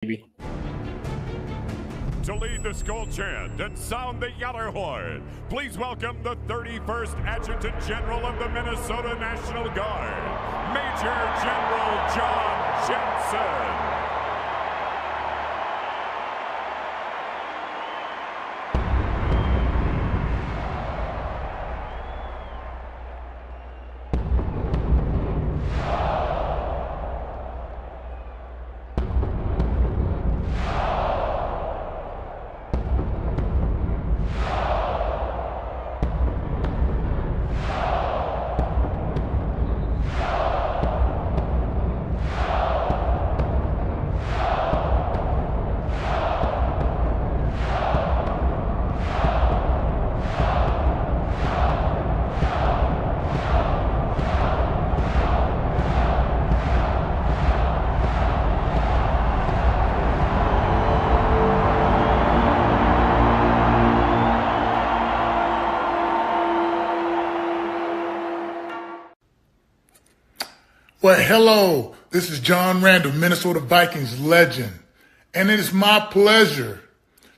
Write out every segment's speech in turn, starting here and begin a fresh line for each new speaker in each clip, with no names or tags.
To lead the Skol chant and sound the Yeller horn, please welcome the 31st Adjutant General of the Minnesota National Guard, Major General John Jensen.
Well, hello, this is John Randall, Minnesota Vikings legend, and it is my pleasure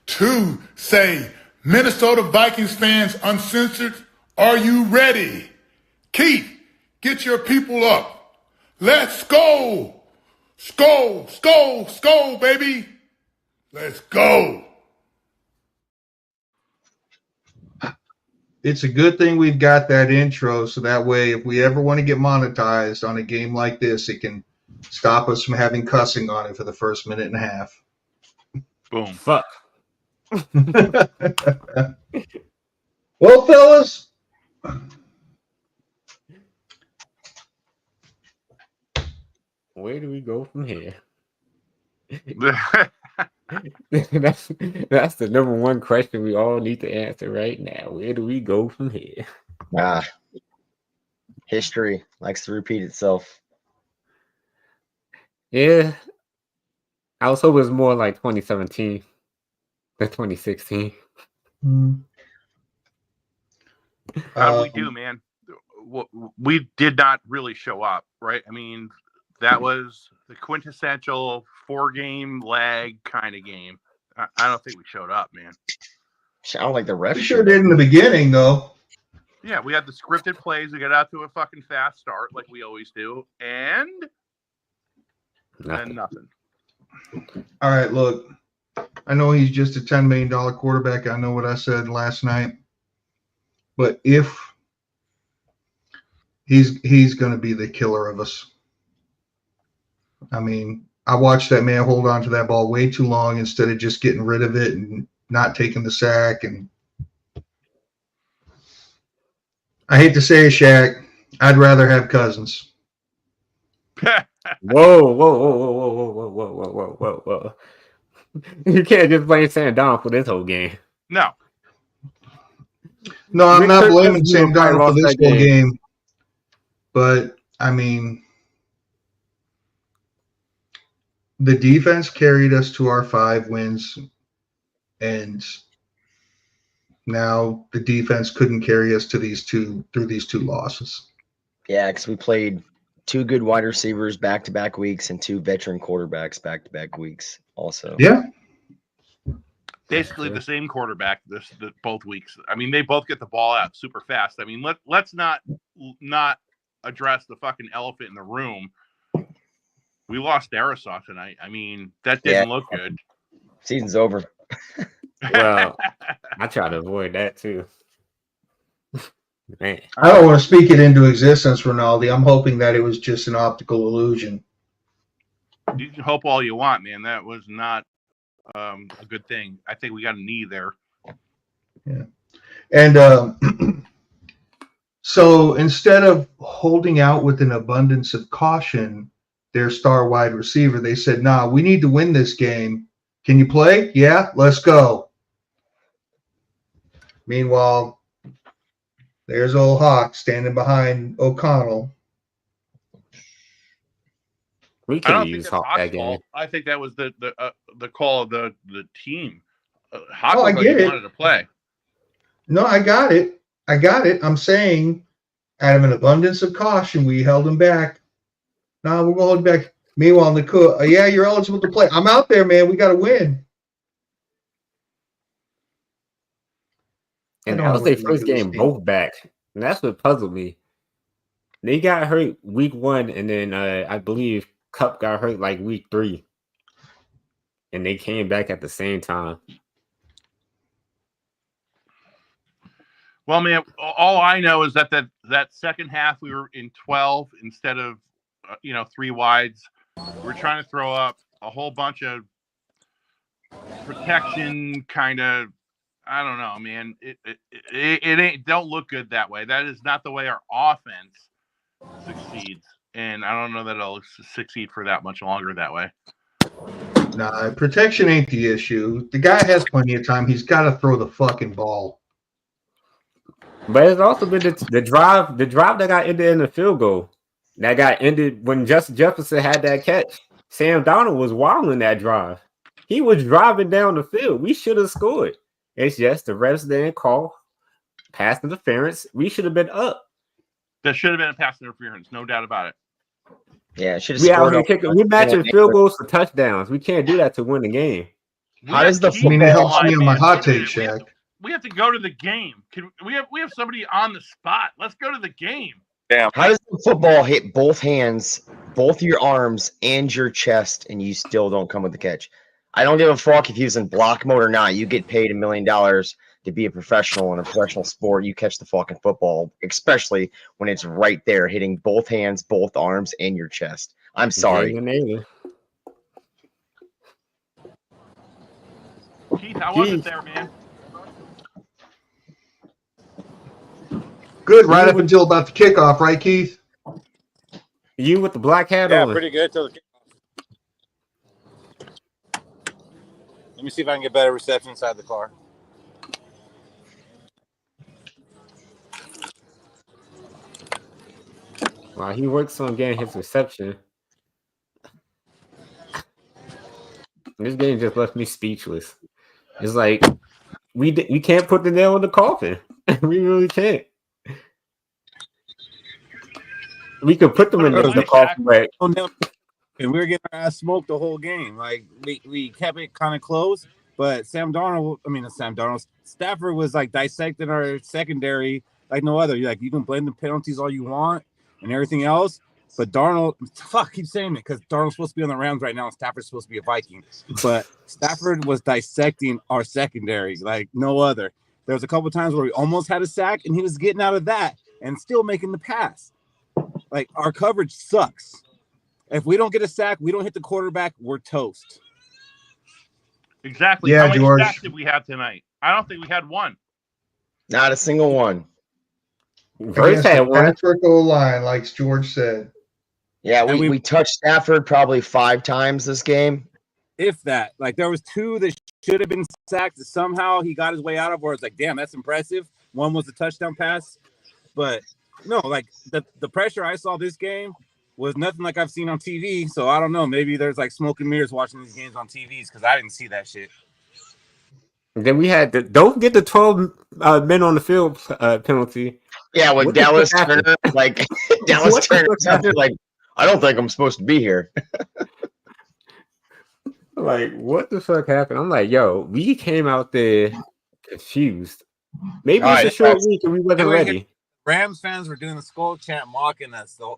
to say, Minnesota Vikings fans uncensored, are you ready? Keith, get your people up. Let's go. Skol, skol, skol, baby. Let's go.
It's a good thing we've got that intro, so that way if we ever want to get monetized on a game like this, it can stop us from having cussing on it for the first minute and a half.
Boom.
Fuck.
Well, fellas,
where do we go from here? That's the number one question we all need to answer right now. Where do we go from here?
History likes to repeat itself.
Yeah. I was hoping it was more like 2017 than 2016.
How do we do, man? We did not really show up, right? I mean, that was the quintessential 4-game lag kind of game. I don't think we showed up, man.
Sound like the ref.
we sure did in the beginning, though.
Yeah, we had the scripted plays. We got out to a fucking fast start like we always do. And nothing.
All right, look, I know he's just a $10 million quarterback. I know what I said last night. But if he's going to be the killer of us. I mean, I watched that man hold on to that ball way too long instead of just getting rid of it and not taking the sack. And I hate to say it, Shaq, I'd rather have Cousins.
Whoa. You can't just blame Sam Darnold for this whole game.
No,
I'm not blaming Sam Darnold for this whole game. But, I mean, the defense carried us to our 5 wins, and now the defense couldn't carry us to these two losses.
Yeah, because we played 2 good wide receivers back-to-back weeks and 2 veteran quarterbacks back-to-back weeks also.
Yeah.
basically the same quarterback both weeks. I mean, they both get the ball out super fast. I mean, let's not address the fucking elephant in the room. We lost Darisaw tonight. I mean, that didn't look good.
Season's over.
Well, I try to avoid that too. Man.
I don't want to speak it into existence, Rinaldi. I'm hoping that it was just an optical illusion.
You can hope all you want, man. That was not a good thing. I think we got a knee there.
Yeah. And so instead of holding out with an abundance of caution, their star wide receiver, they said, nah, we need to win this game. Can you play? Yeah, let's go. Meanwhile, there's old Hawk standing behind O'Connell.
We could use Hawk that game.
I think that was the call of the team. Hawk
I get it.
Wanted to play.
No, I got it. I'm saying, out of an abundance of caution, we held him back. No, we're going to hold him back. Meanwhile, Nakua, yeah, you're eligible to play. I'm out there, man. We got to win.
And
I don't
that
know
was
what
their
to make
first
of this
game
team.
both back. And that's what puzzled me. They got hurt week 1, and then I believe Cup got hurt like week 3. And they came back at the same time.
Well, man, all I know is that second half we were in 12 instead of 3 wides. We're trying to throw up a whole bunch of protection kind of. I don't know, man. It ain't don't look good that way. That is not the way our offense succeeds, and I don't know that it'll succeed for that much longer that way.
Nah, protection ain't the issue. The guy has plenty of time. He's got to throw the fucking ball.
But it's also been the drive that got ended in the field goal. That got ended when Justin Jefferson had that catch. Sam Donald was wilding that drive. He was driving down the field. We should have scored. It's just the refs didn't call pass interference. We should have been up.
That should have been a pass interference, no doubt about it.
Yeah, should have
We out
scored.
here we're matching field goals for touchdowns. We can't do that to win the game.
How does the
I mean, it helps me on my hot take, Shaq.
We have to go to the game. We have somebody on the spot. Let's go to the game.
Damn. How does the football hit both hands, both your arms, and your chest, and you still don't come with the catch? I don't give a fuck if he's in block mode or not. You get paid $1 million to be a professional in a professional sport. You catch the fucking football, especially when it's right there, hitting both hands, both arms, and your chest. I'm sorry.
Keith, how was it there, man?
Good, right up until about the kickoff, right, Keith?
You with the black hat on?
Yeah, pretty good till the kickoff. Let me see if I can get better reception inside the car.
Wow, he works on getting his reception. This game just left me speechless. It's like we can't put the nail in the coffin. We really can't. We could put them in the coffin, but
and we were getting our ass smoked the whole game. Like we kept it kind of close, but Stafford was like dissecting our secondary like no other. You can blame the penalties all you want and everything else, but Darnold, keep saying it because Darnold's supposed to be on the Rams right now, and Stafford's supposed to be a Viking. But Stafford was dissecting our secondary like no other. There was a couple of times where we almost had a sack, and he was getting out of that and still making the pass. Like, our coverage sucks. If we don't get a sack, we don't hit the quarterback, we're toast.
Exactly.
Yeah,
How many
George.
sacks did we have tonight? I don't think we had one.
Not a single one.
Verse had one.
Patrick O-line, like George said.
Yeah, we touched Stafford probably 5 times this game.
If that. Like, there was 2 that should have been sacked that somehow he got his way out of, where it's like, damn, that's impressive. One was a touchdown pass. But, no, like, the pressure I saw this game was nothing like I've seen on TV. So, I don't know. Maybe there's, like, smoke and mirrors watching these games on TVs because I didn't see that shit.
Then we had don't get the 12 men on the field penalty.
Yeah, with Dallas Turner, like Dallas Turner, like I don't think I'm supposed to be here.
Like, what the fuck happened? I'm like, yo, we came out there confused. Maybe it's a short week and we wasn't ready.
Rams fans were doing the Skol chant, mocking us, the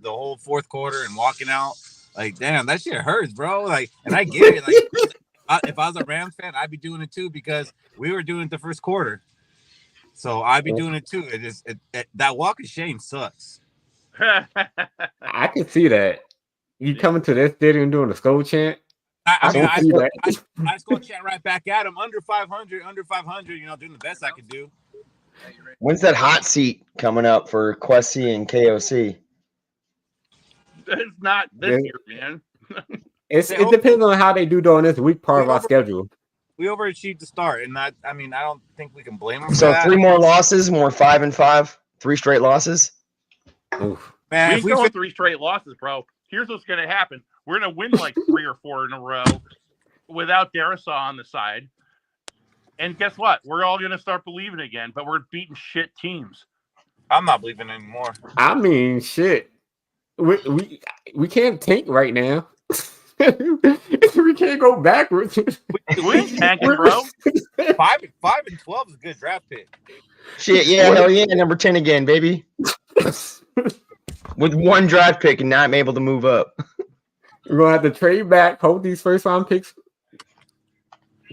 whole fourth quarter and walking out. Like, damn, that shit hurts, bro. Like, and I get it. Like, if I was a Rams fan, I'd be doing it too because we were doing it the first quarter. So I'd be doing it too. That walk of shame sucks.
I can see that. You coming to this stadium doing the Skol chant?
I Skol chant right back at him. Under 500, doing the best I could do.
When's that hot seat coming up for Quessy and KOC?
It's not this year, man.
It depends on how they do during this week part of our schedule.
We overachieved to start, and I don't think we can blame them for
So
that.
3 more losses, more 5-5, 3 straight losses.
Oof.
Man, we go 3 straight losses, bro. Here's what's going to happen: we're going to win like 3 or 4 in a row without Darisaw on the side, and guess what? We're all going to start believing again. But we're beating shit teams.
I'm not believing anymore.
I mean, shit. we can't tank right now. We can't go backwards.
We ain't tanking, bro.
5-12 is a good draft pick.
Shit, yeah, hell yeah, number 10 again, baby. With one draft pick and not able to move up.
We're gonna have to trade back, hope these first round picks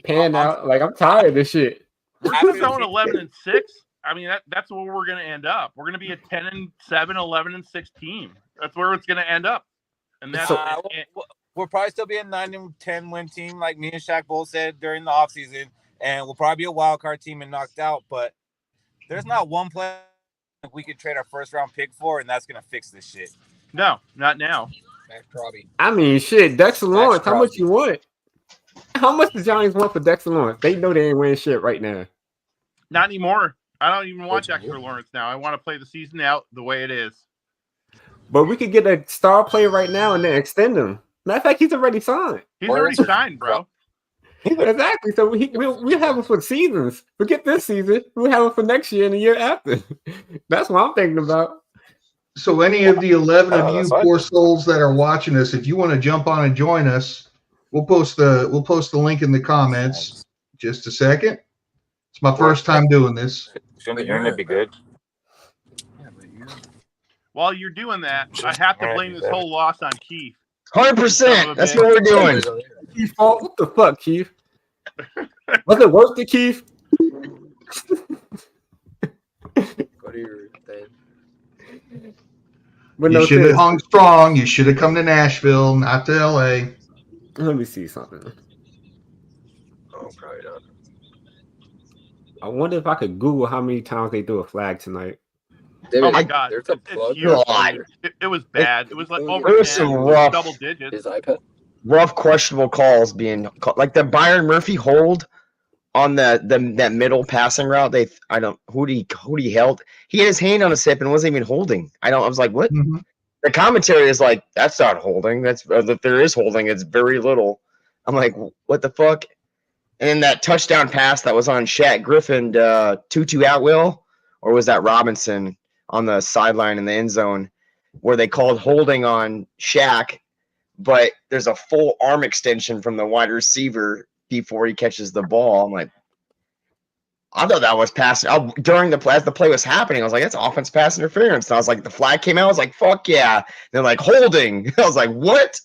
pan out. Like, I'm tired of this shit.
After going 11-6, I mean that's where we're gonna end up. We're gonna be a 10-7, 11-6 team. That's where it's gonna end up. And that's
we'll probably still be a 9-10 win team, like me and Shaq both said during the offseason, and we'll probably be a wild card team and knocked out. But there's not one player we could trade our first round pick for, and that's gonna fix this shit.
No, not now.
I mean, shit, Dexter Lawrence, how much you want? How much the Giants want for Dexter Lawrence? They know they ain't winning shit right now.
Not anymore. I don't even want Dexter Lawrence now. I want to play the season out the way it is.
But we could get a star player right now and then extend him. Matter of fact, he's already signed.
He's already signed, bro.
Exactly. So we'll have him for seasons. Forget this season. We'll have him for next year and the year after. That's what I'm thinking about.
So any of the 11 of you poor souls that are watching us, if you want to jump on and join us, we'll post the link in the comments. Just a second. It's my first time doing this.
Shouldn't the internet be good?
While you're doing that, I have to blame this whole loss on Keith.
100%. That's what we're doing.
Keith, what the fuck, Keith? Was it worth it, Keith?
Go to your thing.
You should have hung strong. You should have come to Nashville, not to LA.
Let me see something.
Oh, probably not.
I wonder if I could Google how many times they threw a flag tonight.
David,
Oh my god,
there's a plug.
it was bad. It was like over
There was some
10,
rough-
double digits.
His iPad.
Rough, questionable calls being called. Like the Byron Murphy hold on that middle passing route. Who he held. He had his hand on his hip and wasn't even holding. I was like, what?
Mm-hmm.
The commentary is like, that's not holding. That's if there is holding, it's very little. I'm like, what the fuck? And then that touchdown pass that was on Shaq Griffin, Tutu Atwell, or was that Robinson on the sideline in the end zone, where they called holding on Shaq, but there's a full arm extension from the wide receiver before he catches the ball. I'm like, I thought that was pass. During as the play was happening, I was like, that's offense pass interference. And I was like, the flag came out. I was like, fuck yeah. And they're like, holding. I was like, what?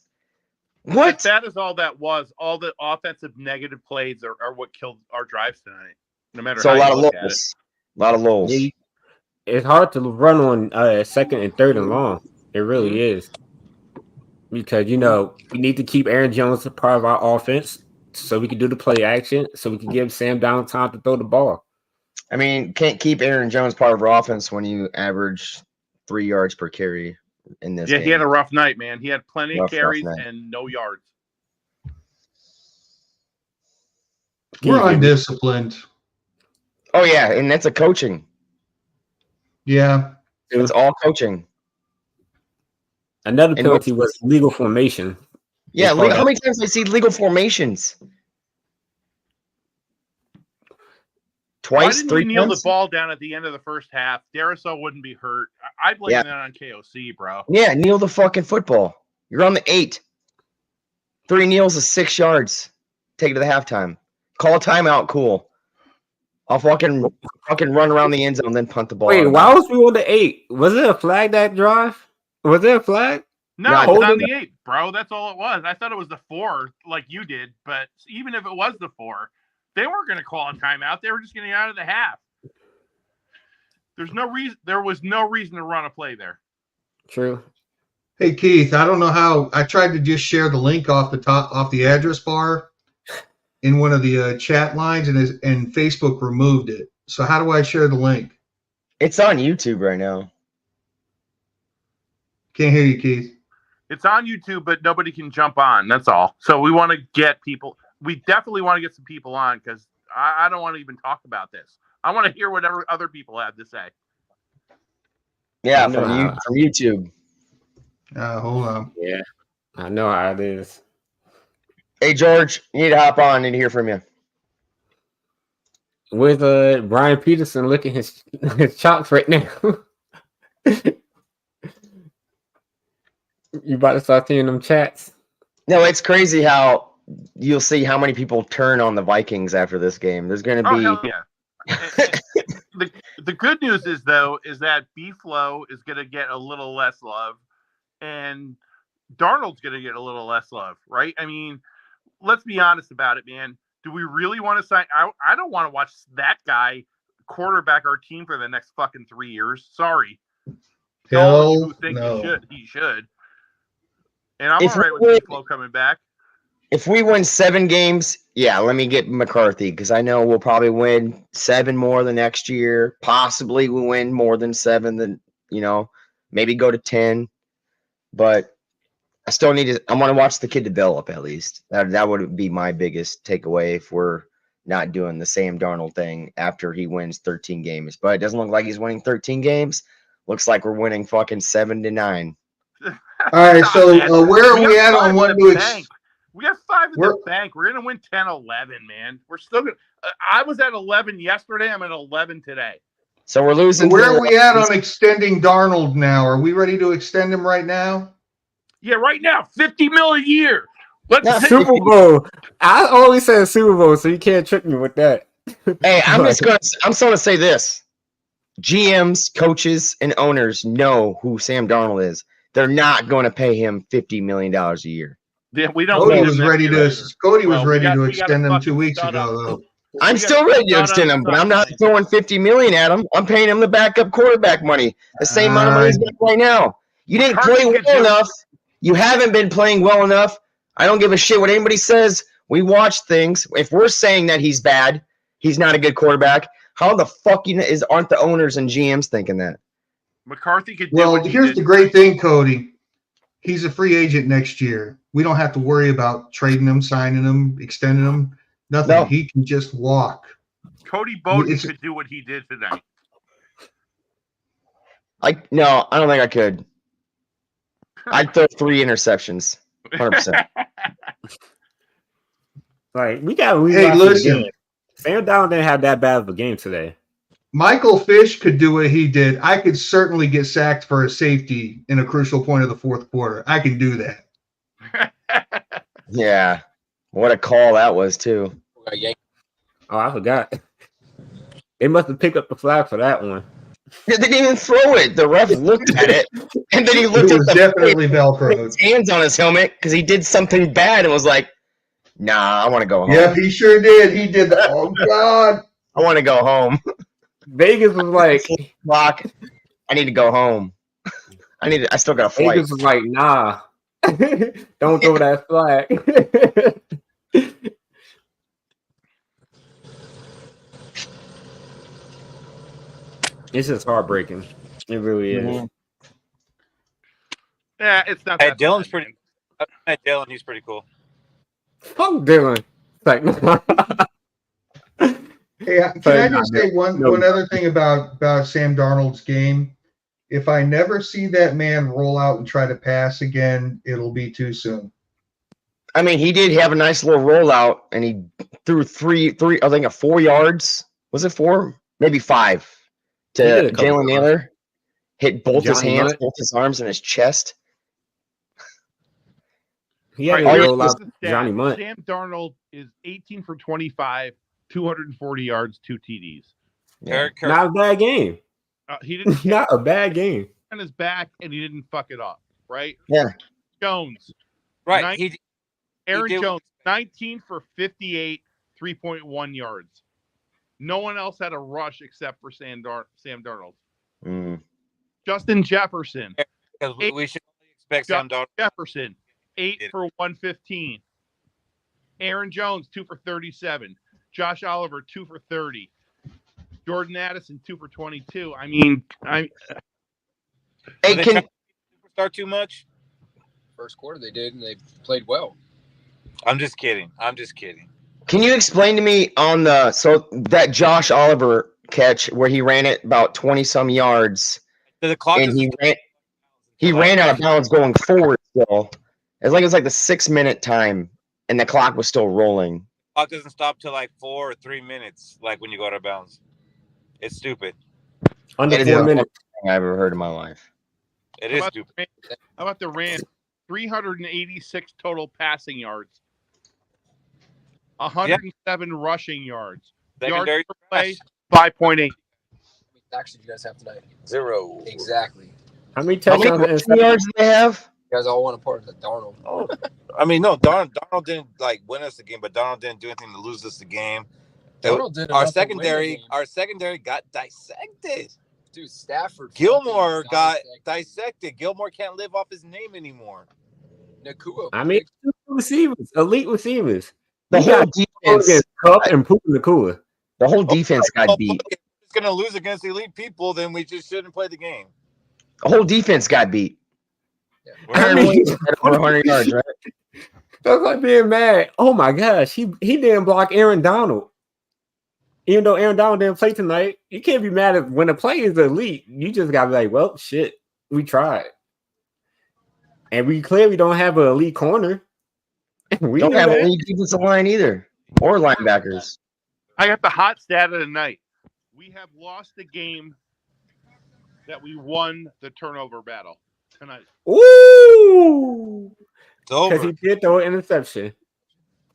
What?
That is all that was. All the offensive negative plays are what killed our drives tonight. No matter
So
how
a lot
you
of
look at it.
lulls. A lot of lulls.
It's hard to run on second and third and long. It really is. Because, we need to keep Aaron Jones a part of our offense so we can do the play action, so we can give Sam Darnold time to throw the ball.
I mean, can't keep Aaron Jones part of our offense when you average 3 yards per carry in this game.
He had a rough night, man. He had plenty of carries
night.
and no yards.
We're undisciplined.
Oh, yeah, and that's a coaching.
Yeah.
It's all coaching.
Another penalty was legal formation.
Yeah, how many times I see legal formations? Twice,
Why didn't
3
we kneel the
times?
ball down at the end of the first half? Darisaw wouldn't be hurt. I blame that on KOC, bro.
Yeah, kneel the fucking football. You're on the 8. 3 kneels is 6 yards. Take it to the halftime. Call a timeout. Cool. I'll fucking run around the end zone, then punt the ball.
Wait, why was we on the 8? Was it a flag that drive? Was there a flag?
No, it's on the 8, bro. That's all it was. I thought it was the 4, like you did. But even if it was the 4, they weren't going to call a timeout. They were just getting out of the half. There's no reason. There was no reason to run a play there.
True.
Hey Keith, I don't know how. I tried to just share the link off the address bar in one of the chat lines, and Facebook removed it. So how do I share the link?
It's on YouTube right now.
Can't hear you, Keith.
It's on YouTube, but nobody can jump on. That's all. So we want to get people. We definitely want to get some people on because I don't want to even talk about this. I want to hear whatever other people have to say.
Yeah, from YouTube.
Hold on.
Yeah, I know how it is.
Hey, George, you need to hop on. I need to hear from you.
With Brian Peterson licking his chops right now. You about to start seeing them chats?
No, it's crazy how you'll see how many people turn on the Vikings after this game. There's going to
Oh
be.
hell yeah! The good news is though is that B-Flow is going to get a little less love, and Darnold's going to get a little less love, right? I mean, let's be honest about it, man. Do we really want to sign? I don't want to watch that guy quarterback our team for the next fucking 3 years. Sorry, to all of you who think he should. And I'm all right with B-Flow coming back.
If we win 7 games, yeah, let me get McCarthy because I know we'll probably win 7 more the next year. Possibly we'll win more than 7, then maybe go to 10. But I still need to. I want to watch the kid develop at least. That would be my biggest takeaway if we're not doing the Sam Darnold thing after he wins 13 games. But it doesn't look like he's winning 13 games. Looks like we're winning fucking 7-9.
All right, so where are we at on what to
We got 5 in the bank. We're going to win 10-11, man. We're still going to I was at 11 yesterday. I'm at 11 today.
So we're losing.
Where are we at on extending Darnold now? Are we ready to extend him right now?
Yeah, right now, $50 million a year. Let's
Super Bowl. I always say Super Bowl, so you can't trick me with that.
Hey, I'm just gonna say this. GMs, coaches, and owners know who Sam Darnold is. They're not going to pay him $50 million a year.
Yeah, we don't.
Cody was ready to extend him 2 weeks ago, though.
I'm still ready to extend him, but I'm not throwing $50 million at him. I'm paying him the backup quarterback money, the same amount of money he's getting right now. You didn't play well enough. You haven't been playing well enough. I don't give a shit what anybody says. We watch things. If we're saying that he's bad, he's not a good quarterback. How the fuck aren't the owners and GMs thinking that?
McCarthy could do
Well, here's the great thing, Cody. He's a free agent next year. We don't have to worry about trading him, signing him, extending him. Nothing. No. He can just walk.
Cody Bowden could do what he did tonight.
No, I don't think I could. I'd throw 3 interceptions. 100%.
Like, we got to
Hey, listen.
Sam Darnold didn't have that bad of a game today.
Michael Fish could do what he did. I could certainly get sacked for a safety in a crucial point of the fourth quarter. I can do that.
Yeah. What a call that was, too.
Oh, I forgot. They must have picked up the flag for that one.
They didn't even throw it. The ref looked at it, and then he looked at
definitely Velcro.
Hands on his helmet because he did something bad and was like, "Nah, I want to go home."
Yeah, he sure did. He did that. Oh God,
I want to go home.
Vegas was like,
"Lock, I need to go home. I still got a flight."
Vegas was like, "Nah, don't throw that flag." It's just heartbreaking. It really is.
Mm-hmm. Yeah, it's not.
Hey, Dylan's pretty. I met Dylan. He's pretty cool.
Fuck Dylan. Like,
hey, can I just say one other thing about Sam Darnold's game? If I never see that man roll out and try to pass again, it'll be too soon.
I mean, he did have a nice little rollout, and he threw three. I think 4 yards. Was it 4? Maybe 5. To Jalen Naylor, hit both his hands, both his arms, and his chest.
Yeah, Johnny Munt.
Sam Darnold is 18 for 25, 240 yards, 2 TDs.
Yeah.
Not a bad game.
He didn't.
Not a bad game.
On his back, and he didn't fuck it up. Right?
Yeah.
Jones.
Right.
Aaron Jones, 19 for 58, 3.1 yards. No one else had a rush except for Sam Darnold.
Mm.
Justin Jefferson.
Because we should expect Sam Darnold.
Jefferson, 8 for 115. Aaron Jones, 2 for 37. Josh Oliver, 2 for 30. Jordan Addison, 2 for 22. I mean,
Hey, can superstar too much?
First quarter they did, and they played well.
I'm just kidding.
Can you explain to me on that Josh Oliver catch where he ran it about 20-some yards,
the clock
and he ran out of bounds going forward still. It's like the 6-minute time, and the clock was still rolling.
The clock doesn't stop till like 4 or 3 minutes, like when you go out of bounds. It's stupid.
Under 4 minutes.
I've ever heard in my life.
It is stupid.
How about the Rams? 386 total passing yards, 107 rushing yards.
Secondary
Yards per play, 5.8.
Sacks did you guys have tonight?
0.
Exactly.
How many
How many
touchdowns and
rushing yards do they have?
You guys all want a part of the Darnold.
Oh, I mean, no, Darnold didn't like win us the game, but Darnold didn't do anything to lose us the game.
Darnold did
Our
enough to win the
secondary,
game.
got dissected.
Dude, Stafford.
Gilmore
fucking
got dissected. Gilmore can't live off his name anymore.
Nakua.
I mean, receivers, elite receivers.
The
We
whole
got
defense,
against Cup and Puka Nakua.
the whole defense got beat.
If it's gonna lose against elite people, then we just shouldn't play the game.
The whole defense got beat.
I mean,
Over 100 yards, right?
that's like being mad. Oh my gosh, he didn't block Aaron Donald. Even though Aaron Donald didn't play tonight, you can't be mad at when the play is elite. You just gotta be like, well, shit, we tried. And we clearly don't have an elite corner. We
Don't
knew
have
that.
any defensive line either, or linebackers.
I got the hot stat of the night. We have lost the game that we won the turnover battle tonight.
Ooh,
It's over.
because he did throw an interception.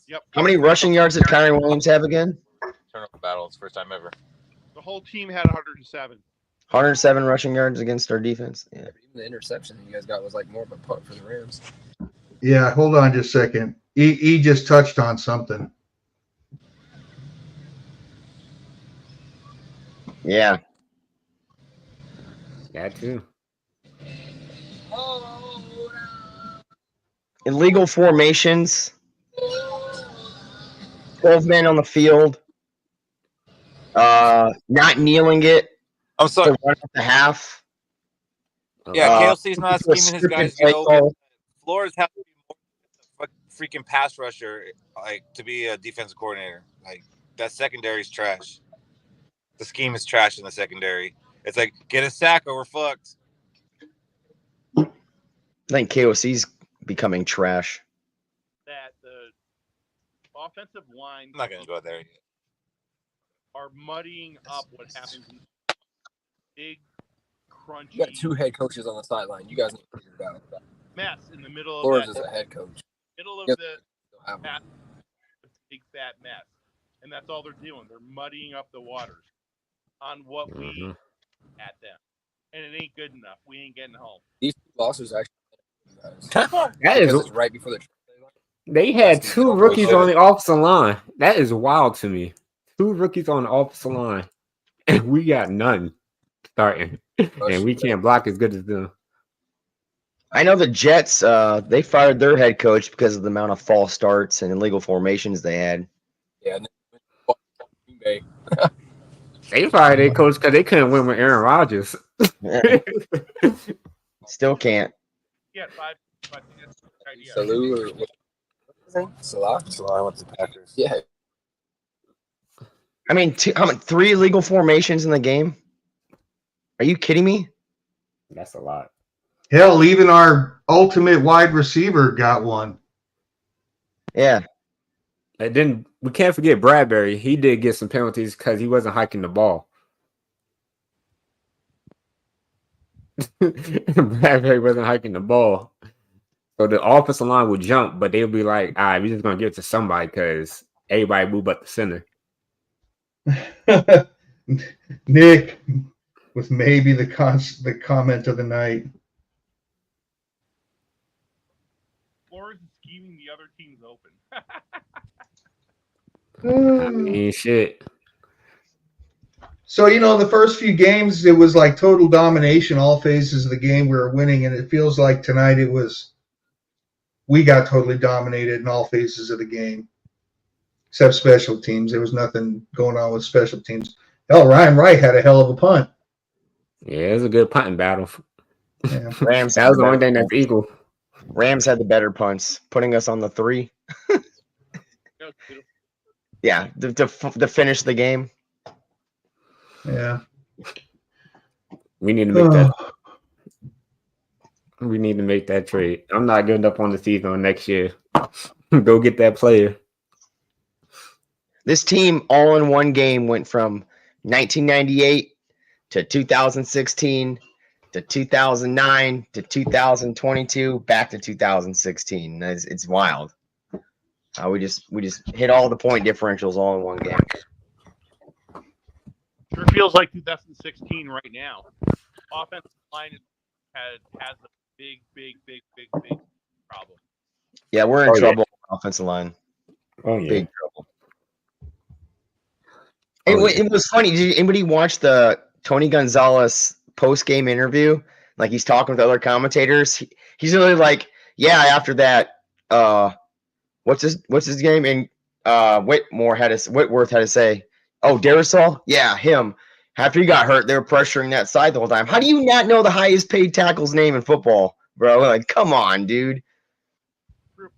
Yep.
How many rushing yards did Kyrie Williams have again?
Turnover battle. It's first time ever.
The whole team had 107.
107 rushing yards against our defense. Yeah.
Even the interception that you guys got was like more of a punt for the Rams.
Yeah, hold on just a second. E just touched on something.
Yeah.
That too.
Illegal formations. 12 men on the field. Not kneeling it
I'm sorry.
to run at the half.
Yeah,
Uh,
KLC's not
to a
scheming his guys
scripted
to
play
get
call.
open. Flores has to be more a freaking pass rusher, like to be a defensive coordinator. Like that secondary is trash. The scheme is trash in the secondary. It's like get a sack or we're fucked.
I think KOC's becoming trash.
That the offensive line
I'm not gonna go there yet.
are muddying up what happens in big, crunchy
You got two head coaches on the sideline. You guys need to figure it out.
mess in the middle
Flores
of
is
that
a head coach.
middle of
Yep.
the
Don't have
path, big fat mess, and that's all they're doing. They're muddying up the waters on what we
Mhm.
at them, and it ain't good enough. We ain't getting home.
These two losses are actually you guys.
That
Because
is,
it's right before the trade deadline.
they had two rookies on the offensive line. That is wild to me. Two rookies on the offensive line, and we got none starting, and we can't block as good as them.
I know the Jets, they fired their head coach because of the amount of false starts and illegal formations they had.
Yeah, and then Green Bay.
They fired their coach because they couldn't win with Aaron Rodgers.
Still can't.
Yeah, five. I think that's a good idea.
Salou or what's his name? Salah?
So I went to the Packers.
Yeah.
I mean, how many 3 illegal formations in the game? Are you kidding me?
That's a lot.
Hell, even our ultimate wide receiver got one.
Yeah.
And then we can't forget Bradbury. He did get some penalties because he wasn't hiking the ball. Bradbury wasn't hiking the ball. So the offensive line would jump, but they'll be like, all right, we're just going to give it to somebody because everybody move up the center.
Nick with maybe the comment of the night.
Flores is scheming the other teams open.
I mean, shit.
So, the first few games, it was like total domination, all phases of the game we were winning, and it feels like tonight we got totally dominated in all phases of the game, except special teams. There was nothing going on with special teams. Hell, Ryan Wright had a hell of a punt.
Yeah, it was a good punting battle.
Yeah.
Rams.
That was the only thing that's equal.
Rams had the better punts, putting us on the 3. Yeah, to finish the game.
Yeah.
We need to make that. We need to make that trade. I'm not giving up on the season next year. Go get that player.
This team, all in one game, went from 1998 to 2016 to 2009 to 2022 back to 2016. It's wild. We just hit all the point differentials all in one game.
Sure feels like 2016 right now. Offensive line has a big problem.
Yeah, we're in trouble. Offensive line.
Oh yeah.
Big trouble. It was funny. Did anybody watch the Tony Gonzalez post-game interview? Like he's talking with other commentators. He's really like, yeah, after that, what's his game? And Whitworth had to say, oh, Darisaw? Yeah, him. After he got hurt, they were pressuring that side the whole time. How do you not know the highest paid tackle's name in football, bro? Like, come on, dude.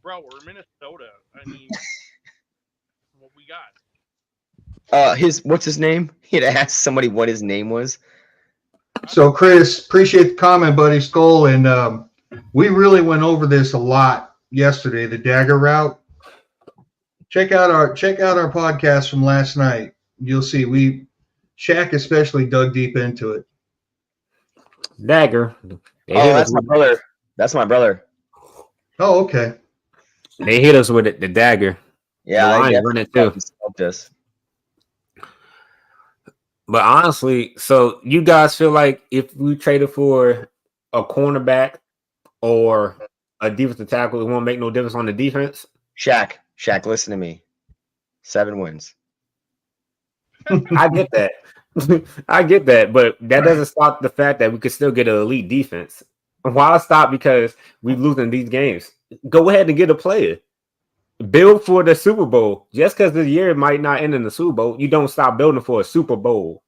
Bro, we're in Minnesota. I mean, what we got?
What's his name? He had asked somebody what his name was.
So, Chris, appreciate the comment, buddy. Skol, and we really went over this a lot yesterday. The dagger route. Check out our podcast from last night. You'll see Shaq especially dug deep into it.
Dagger.
That's my brother. That's my brother.
Oh, okay.
They hit us with it, the dagger.
Yeah, I
run it too.
This.
But honestly, so you guys feel like if we traded for a cornerback or a defensive tackle, it won't make no difference on the defense?
Shaq, listen to me. 7 wins.
I get that. I get that, but that doesn't stop the fact that we could still get an elite defense. Why stop because we're losing these games? Go ahead and get a player. Build for the Super Bowl. Just because the year might not end in the Super Bowl, you don't stop building for a Super Bowl.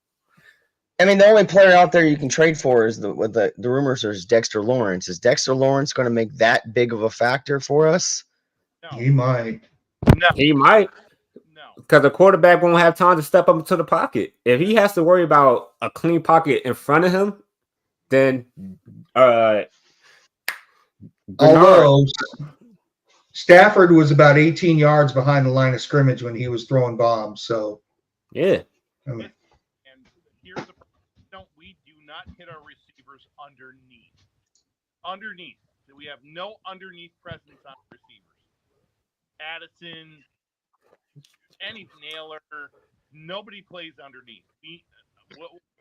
I mean, the only player out there you can trade for is the rumors is Dexter Lawrence. Is Dexter Lawrence going to make that big of a factor for us?
No.
He might.
No.
He might.
No.
Because the quarterback won't have time to step up into the pocket. If he has to worry about a clean pocket in front of him, then
although Stafford was about 18 yards behind the line of scrimmage when he was throwing bombs. So
yeah.
And here's the problem. We do not hit our receivers underneath. Underneath. We have no underneath presence on receivers. Addison, any Naylor, nobody plays underneath.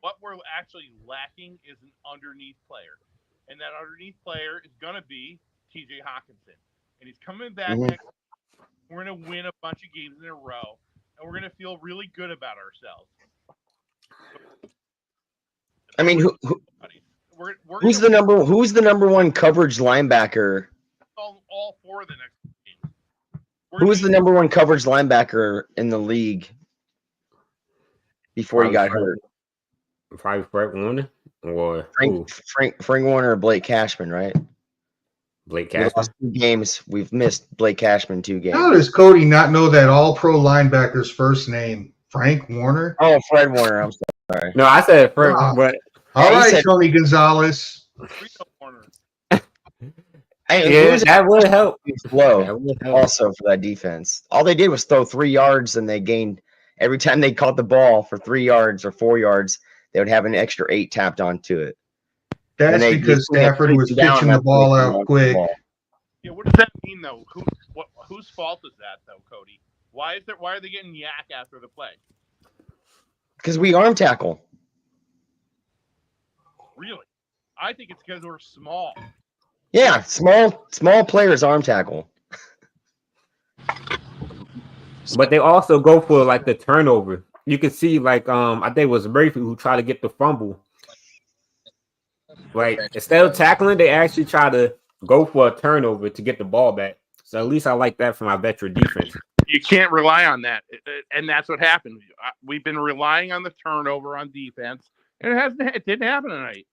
What we're actually lacking is an underneath player. And that underneath player is going to be TJ Hawkinson. And he's coming back next. We're going to win a bunch of games in a row. And we're going to feel really good about ourselves.
I mean, who's the number one coverage linebacker?
All 4 of the next game.
Who was the number one coverage linebacker in the league before he got hurt?
Probably Frank Warner or
Frank Warner or Blake Cashman, right?
Blake Cashman.
We lost 2 games. We've missed Blake Cashman 2 games.
How does Cody not know that all-pro linebacker's first name? Frank Warner?
Oh, Fred Warner. I'm sorry.
No, I said Frank. But
all right, Tony Gonzalez.
That would help. Also for that defense. All they did was throw 3 yards, and they gained every time they caught the ball for 3 yards or 4 yards. They would have an extra 8 tapped onto it.
That's because Stafford was pitching the ball out quick.
Yeah, what does that mean though? Whose fault is that though, Cody? Why are they getting yak after the play?
Because we arm tackle.
Really? I think it's because we're small.
Yeah, small players arm tackle.
But they also go for like the turnover. You can see like I think it was Murphy who tried to get the fumble. Like instead of tackling, they actually try to go for a turnover to get the ball back. So at least I like that from our veteran defense.
You can't rely on that, and that's what happened. We've been relying on the turnover on defense, and it didn't happen tonight.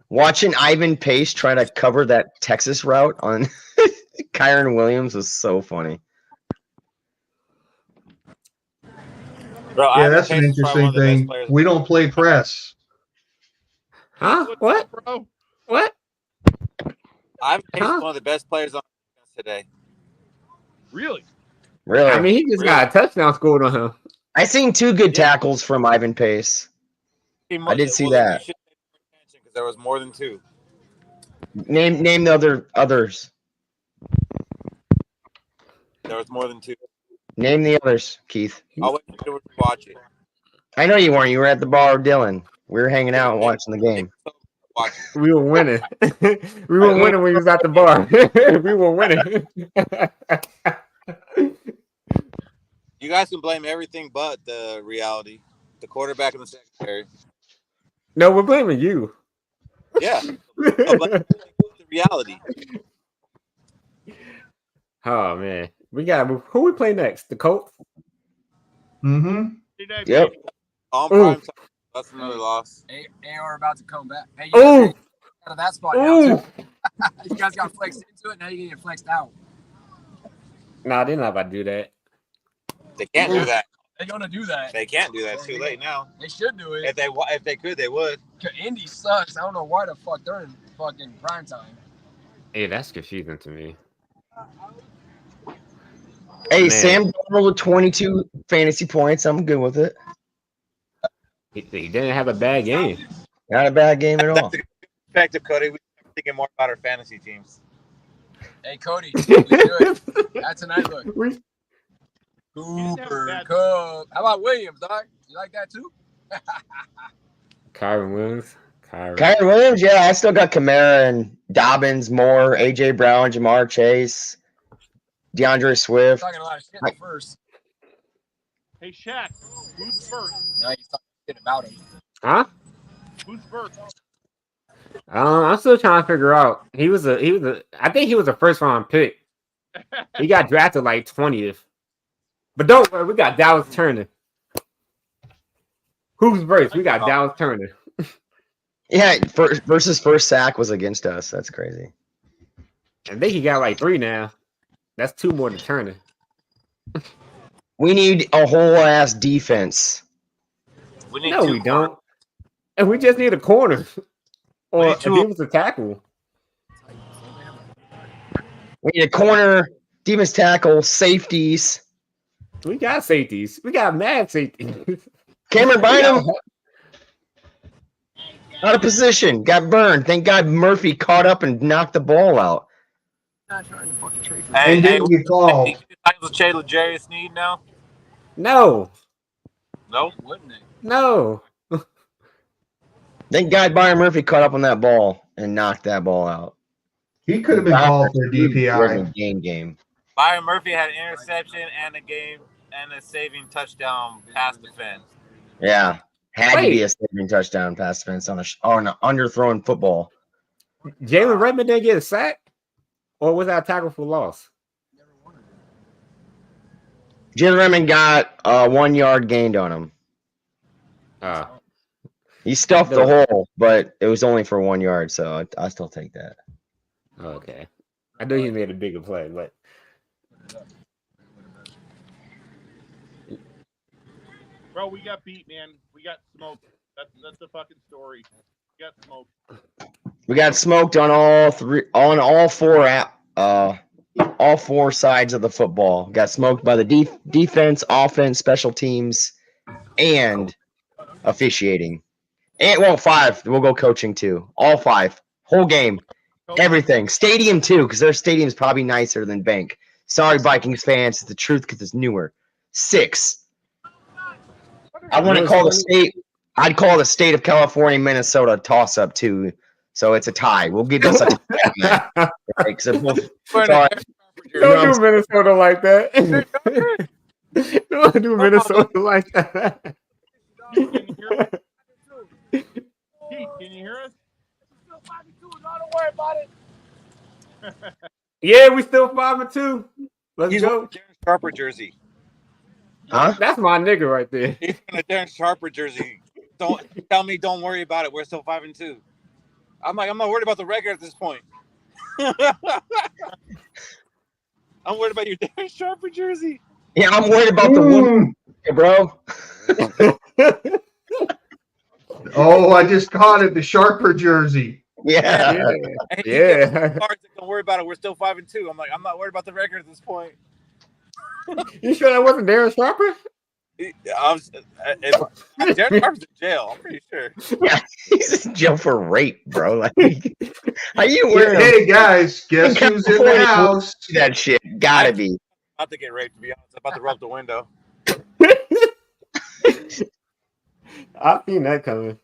Watching Ivan Pace try to cover that Texas route on Kyron Williams was so funny.
Bro,
yeah, that's an interesting thing. We don't play press.
Huh? What?
Bro?
What?
Ivan Pace is one of the best players on defense today.
Really?
Really?
I mean, he just got a touchdown scored on him.
I seen 2 good tackles from Ivan Pace. I did see that.
There was more than 2.
Name the others.
There was more than 2.
Name the others, Keith.
I'll wait for you to watch it.
I know you weren't. You were at the bar with Dylan. We were hanging out and watching the game.
Watch it.
We were winning. We were winning when he was at the bar. We were winning.
You guys can blame everything but the reality. The quarterback and the secondary.
No, we're blaming you.
Yeah. I'll blame everything but the reality.
Oh man, we got who we play next? The Colts.
Mm-hmm.
Yep.
On prime time. That's another loss.
AR about to come back. Hey, you
Oh,
guys out of that spot now, too. You guys got flexed into it. Now you get flexed out.
nah, they're not about to do that.
They can't do that.
They're gonna do that.
They can't do that. It's too late now.
They should do it.
If they could, they would.
Indy sucks. I don't know why the fuck they're in fucking prime time.
Hey, that's confusing to me.
Hey,
Man.
Sam Darnold with 22 fantasy points. I'm good with it.
He didn't have a bad game.
Not a bad game at all.
That's a good perspective, Cody. We're thinking more about our fantasy teams.
Hey, Cody, we good. That's a nice look. Cooper Cup. How about Williams, dog? You like that too?
Kyron Williams.
Kyron Williams, yeah. I still got Kamara and Dobbins, Moore, AJ Brown, Jamar Chase, DeAndre Swift.
Talking a lot of shit at first.
Hey, Shaq, who's first?
Now you talking shit about him.
Huh?
Who's first?
I'm still trying to figure out. I think he was a first round pick. He got drafted like 20th. But don't worry, we got Dallas Turner. Who's first? We got Dallas Turner.
Yeah, versus first sack was against us. That's crazy.
I think he got like 3 now. That's 2 more than Turner.
We need a whole ass defense.
No, we don't. And we just need a corner. Or a defensive tackle.
We need a corner, defense tackle, safeties.
We got safeties. We got mad safeties.
Cameron Bynum out of position, got burned. Thank God Murphy caught up and knocked the ball out.
Not trying to fucking trade for
And didn't get called.
With Shayla Jarius Sneed now?
No.
No?
Wouldn't they?
No.
Thank God Byron Murphy caught up on that ball and knocked that ball out.
He could have been called for a DPI.
Game.
Byron Murphy had an interception and a saving touchdown pass defense.
Yeah. Had to be a saving touchdown pass defense on an underthrown football.
Jalen Redmond didn't get a sack? Or was that a tackle for loss?
Jalen Redmond got a 1 yard gained on him. He stuffed the hole, but it was only for 1 yard, so I still take that.
Okay. I know he made a bigger play, but
Bro, we got beat, man. We got smoked. That's the fucking story. We got smoked.
We got smoked on all four sides of the football. Got smoked by the defense, offense, special teams, and officiating. And 5. We'll go coaching too. All 5. Whole game. Everything. Stadium too, because their stadium's probably nicer than Bank. Sorry, Vikings fans. It's the truth because it's newer. 6. I want to call the state. I'd call the state of California, Minnesota toss up too. So it's a tie. We'll give you such a tie on that.
Don't do Minnesota like that. Don't do Minnesota like that.
Keith, can you hear us?
Don't worry about it.
Yeah, we still 5-2. Let's go.
Darren Sharper jersey.
Huh?
That's my nigga right there.
He's in a Darren Sharper jersey. Don't tell me. Don't worry about it. We're still 5-2. I'm not worried about the record at this point. I'm worried about your Darren Sharper jersey.
Yeah, I'm worried about the one, bro.
Oh, I just caught it. The Sharper jersey.
Yeah.
Yeah.
Don't worry about it. We're still 5-2. I'm not worried about the record at this point.
You sure that wasn't Darren Sharper?
Jared Carter's in jail. I'm pretty sure.
Yeah, he's in jail for rape, bro. Like, how you wearing
Hey guys, guess who's in the house?
that shit? Gotta be.
About to get raped, to be honest. I'm about to roll up the window.
I've seen that coming.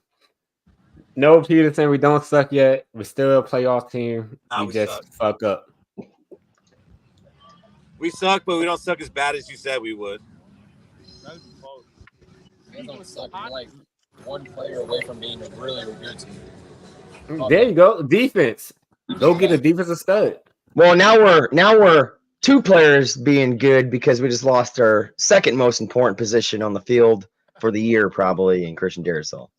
No, Peterson, we don't suck yet. We're still a playoff team. We just fuck up.
We suck, but we don't suck as bad as you said we would.
We don't suck. We're like one player away from being a really good team.
There you go. Defense. Go get a defensive stud.
Well, now we're 2 players being good because we just lost our second most important position on the field for the year, probably, in Christian Darrisaw.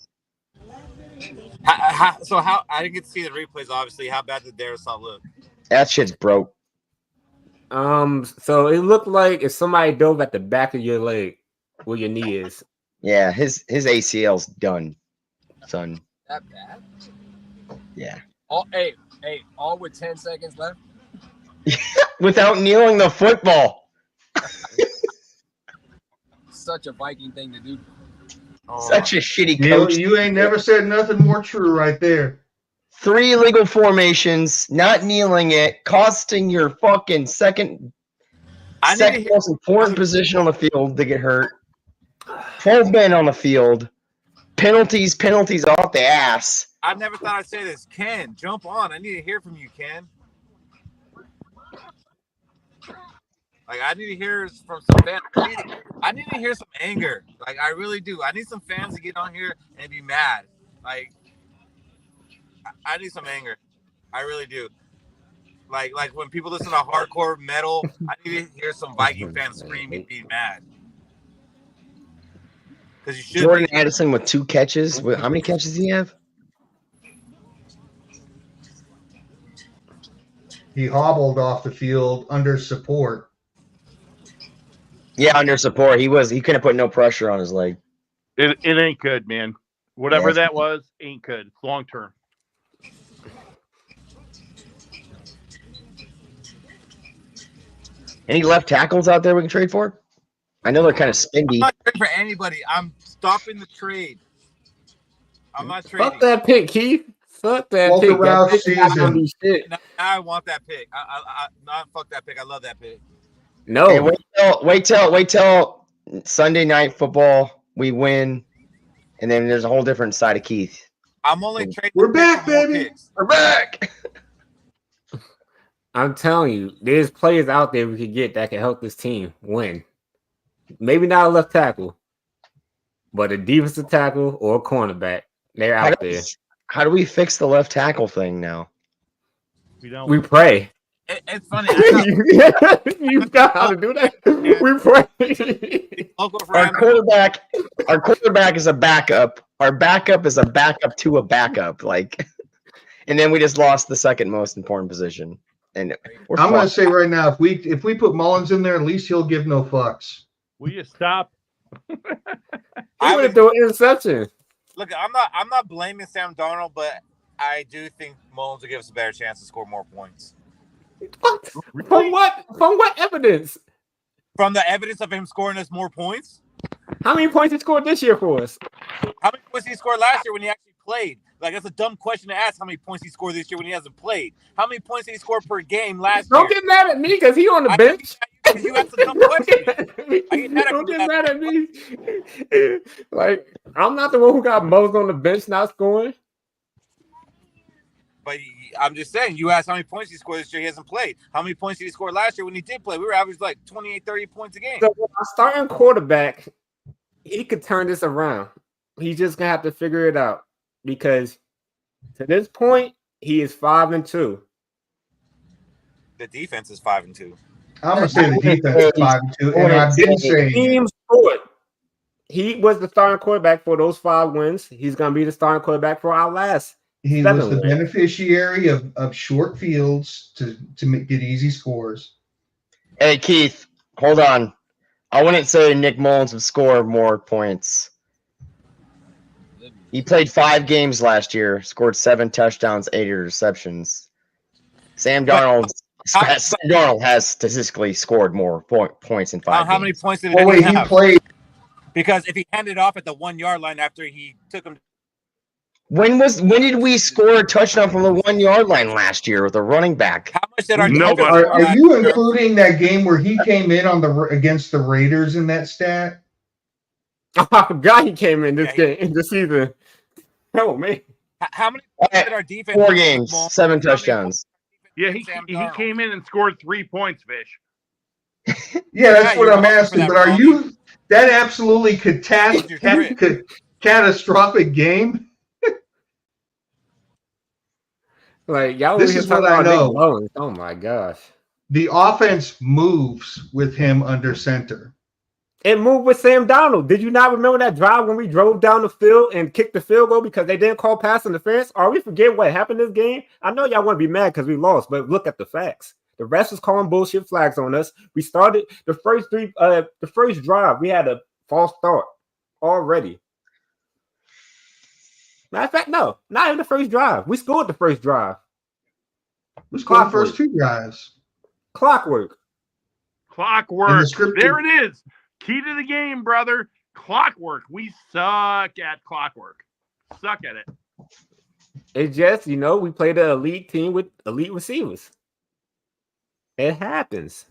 So how I didn't get to see the replays. Obviously, how bad did Darrisaw look?
That shit's broke.
So it looked like if somebody dove at the back of your leg where your knee is.
Yeah, his ACL's done, son.
That bad?
Yeah.
All with 10 seconds left.
Without kneeling the football.
Such a Viking thing to do.
Such a shitty coach.
You ain't never said nothing more true right there.
3 illegal formations, not kneeling it, costing your fucking second most important position on the field to get hurt. 12 men on the field. Penalties off the ass.
I've never thought I'd say this. Ken, jump on. I need to hear from you, Ken. Like, I need to hear from some fans. I need to hear some anger. Like, I really do. I need some fans to get on here and be mad. Like, I need some anger. I really do. Like when people listen to hardcore metal, I need to hear some Viking fans screaming, being mad. Because you should.
Jordan Addison with 2 catches. How many catches does he have?
He hobbled off the field under support.
Yeah, under support. He couldn't put no pressure on his leg.
It ain't good, man. Whatever that was, ain't good. It's long term.
Any left tackles out there we can trade for? I know they're kind of spendy.
I'm not trading for anybody. I'm stopping the trade. I'm not trading.
Fuck that pick, Keith. Fuck that
Walter
pick.
Rouse
That pick is not gonna
season.
be shit.
Now I want that pick. Fuck that pick. I love that pick.
No.
Hey, wait till Sunday night football. We win, and then there's a whole different side of Keith.
I'm only trading.
We're back, baby.
Picks.
We're back.
I'm telling you, there's players out there we could get that can help this team win. Maybe not a left tackle, but a defensive tackle or a cornerback. They're out there.
How do we fix the left tackle thing now?
We pray.
It's funny.
You got how to do that? We pray.
Our quarterback is a backup. Our backup is a backup to a backup. And then we just lost the second most important position. And
I'm going to say right now, if we put Mullins in there, at least he'll give no fucks.
Will you stop?
I would throw an interception.
Look, I'm not blaming Sam Darnold, but I do think Mullins will give us a better chance to score more points.
What? From what? From what evidence?
From the evidence of him scoring us more points.
How many points he scored this year for us?
How many points he scored last year when he actually played? Like, that's a dumb question to ask. How many points he scored this year when he hasn't played? How many points did he score per game last year?
Don't get mad at me because he on the bench.
You asked a dumb question.
Don't get mad at me. Like, I'm not the one who got Mose on the bench not scoring.
But I'm just saying, you asked how many points he scored this year. He hasn't played. How many points did he score last year when he did play? We were averaging like 28, 30 points a game.
So our starting quarterback, he could turn this around. He's just gonna have to figure it out because to this point, he is 5-2.
The defense is 5-2.
I'm going to say the defense is 5-2, and I've been saying
team sport. He was the starting quarterback for those 5 wins. He's gonna be the starting quarterback for our last.
he was the beneficiary of short fields to get easy scores.
Hey, Keith, hold on. I wouldn't say Nick Mullins would score more points. He played 5 games last year, scored 7 touchdowns, 8 interceptions. Sam Darnold has statistically scored more points in 5 games.
How many points did he have?
He played.
Because if he handed off at the 1 yard line after he took him.
When did we score a touchdown from the 1 yard line last year with a running back?
How much did our
Nobody.
defense score
Are
last
you
year?
including that game where he came in against the Raiders in that stat?
I forgot he came in this
Yeah,
game in the season. Oh man.
How many points did our defense?
4
score?
games, 7 touchdowns.
Yeah, he came in and scored 3 points, Fish.
Yeah, that's what
you're
I'm
welcome for
asking.
that,
But are
Ronnie.
you that absolutely
You're
catastrophic game?
Like y'all
This
over here
is
talking
what I
about Nick
know.
Mullins. Oh my gosh.
The offense moves with him under center.
It moved with Sam Donald. Did you not remember that drive when we drove down the field and kicked the field goal because they didn't call pass interference? Are we forgetting what happened this game? I know y'all want to be mad because we lost, but look at the facts. The rest was calling bullshit flags on us. We started the first drive. We had a false start already. Matter of fact, no, not even the first drive. We scored the first drive.
We scored the first 2 drives.
Clockwork.
There it is. Key to the game, brother. Clockwork. We suck at clockwork. Suck at it.
It's just, we played an elite team with elite receivers. It happens.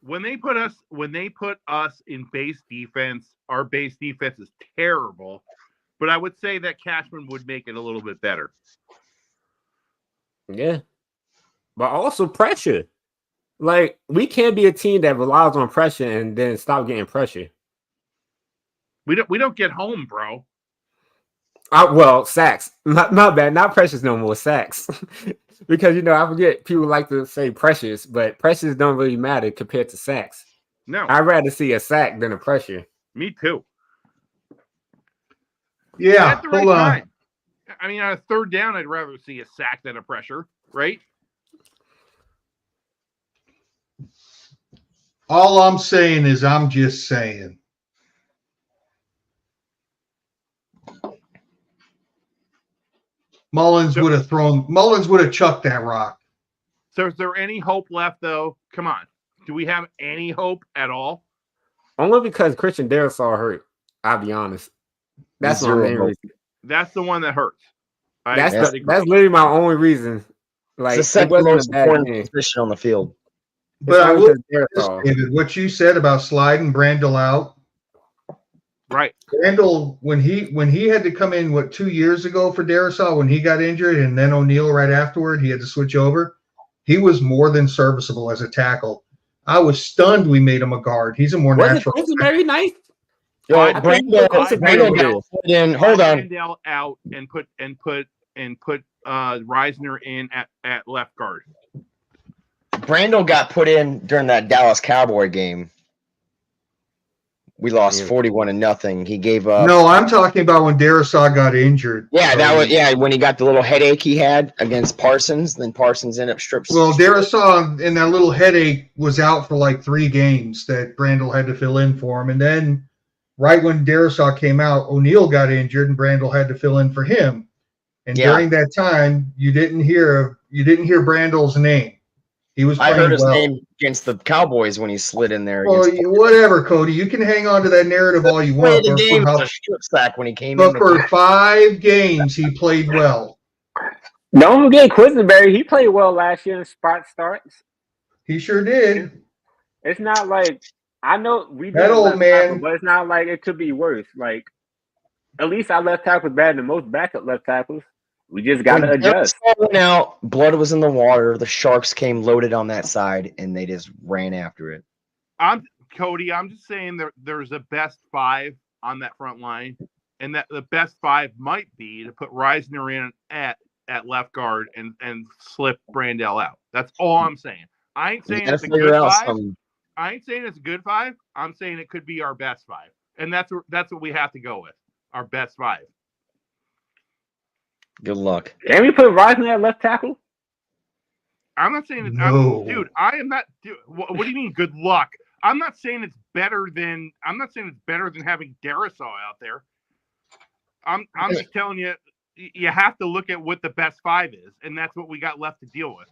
When they put us in base defense, our base defense is terrible. But I would say that Cashman would make it a little bit better.
Yeah. But also pressure. Like, we can't be a team that relies on pressure and then stop getting pressure.
We don't get home, bro.
Well, sacks. Not bad. Not pressures no more. Sacks. Because, I forget people like to say pressures, but pressures don't really matter compared to sacks.
No.
I'd rather see a sack than a pressure.
Me too.
Yeah,
At the right time. I mean, on a third down, I'd rather see a sack than a pressure, right?
All I'm saying is I'm just saying. Mullins would have chucked that rock.
So is there any hope left, though? Come on. Do we have any hope at all?
Only because Christian Darrisaw hurt. I'll be honest. That's my main reason.
That's the one that hurts.
That's literally my only reason. Like,
it's the second most important position on the field.
But I will, David, what you said about sliding Brandel out.
Right.
Brandel, when he had to come in, 2 years ago for Darrisaw, when he got injured, and then O'Neal right afterward, he had to switch over. He was more than serviceable as a tackle. I was stunned we made him a guard. He's a more natural.
This is very nice.
Brandel hold on.
Brandel out and put Reisner in at left guard.
Brandel got put in during that Dallas Cowboy game. We lost 41-0. He gave up.
No, I'm talking about when Darrisaw got injured.
Yeah, that was when he got the little headache he had against Parsons. Then Parsons ended up stripped.
Well, Darrisaw and that little headache was out for like 3 games that Brandel had to fill in for him, and then right when Darrisaw came out, O'Neal got injured, and Brandel had to fill in for him. And during that time, you didn't hear Brandel's name. He was.
I heard his name against the Cowboys when he slid in there.
Well, whatever, Cody. You can hang on to that narrative all you want.
The game was a strip sack when he came
in.
But
for 5 games, he played well.
Don't forget Quisenberry. He played well last year in spot starts.
He sure did.
It's not like I know we
that old man,
tackle, but it's not like it could be worse. Like at least our left tackle was better than most backup left tackles. We just got to adjust.
Now, blood was in the water. The Sharks came loaded on that side, and they just ran after it.
Cody, I'm just saying there's a best 5 on that front line, and that the best 5 might be to put Reisner in at left guard and slip Brandel out. That's all I'm saying. I ain't saying it's a good 5. I ain't saying it's a good 5. I'm saying it could be our best 5, and that's what we have to go with. Our best 5.
Good luck.
Can we put Reisner at left tackle?
I'm not saying it's dude. I am not. Dude, what do you mean? Good luck. I'm not saying it's better than. I'm not saying it's better than having Darrisaw out there. I'm just telling you, you have to look at what the best 5 is, and that's what we got left to deal with.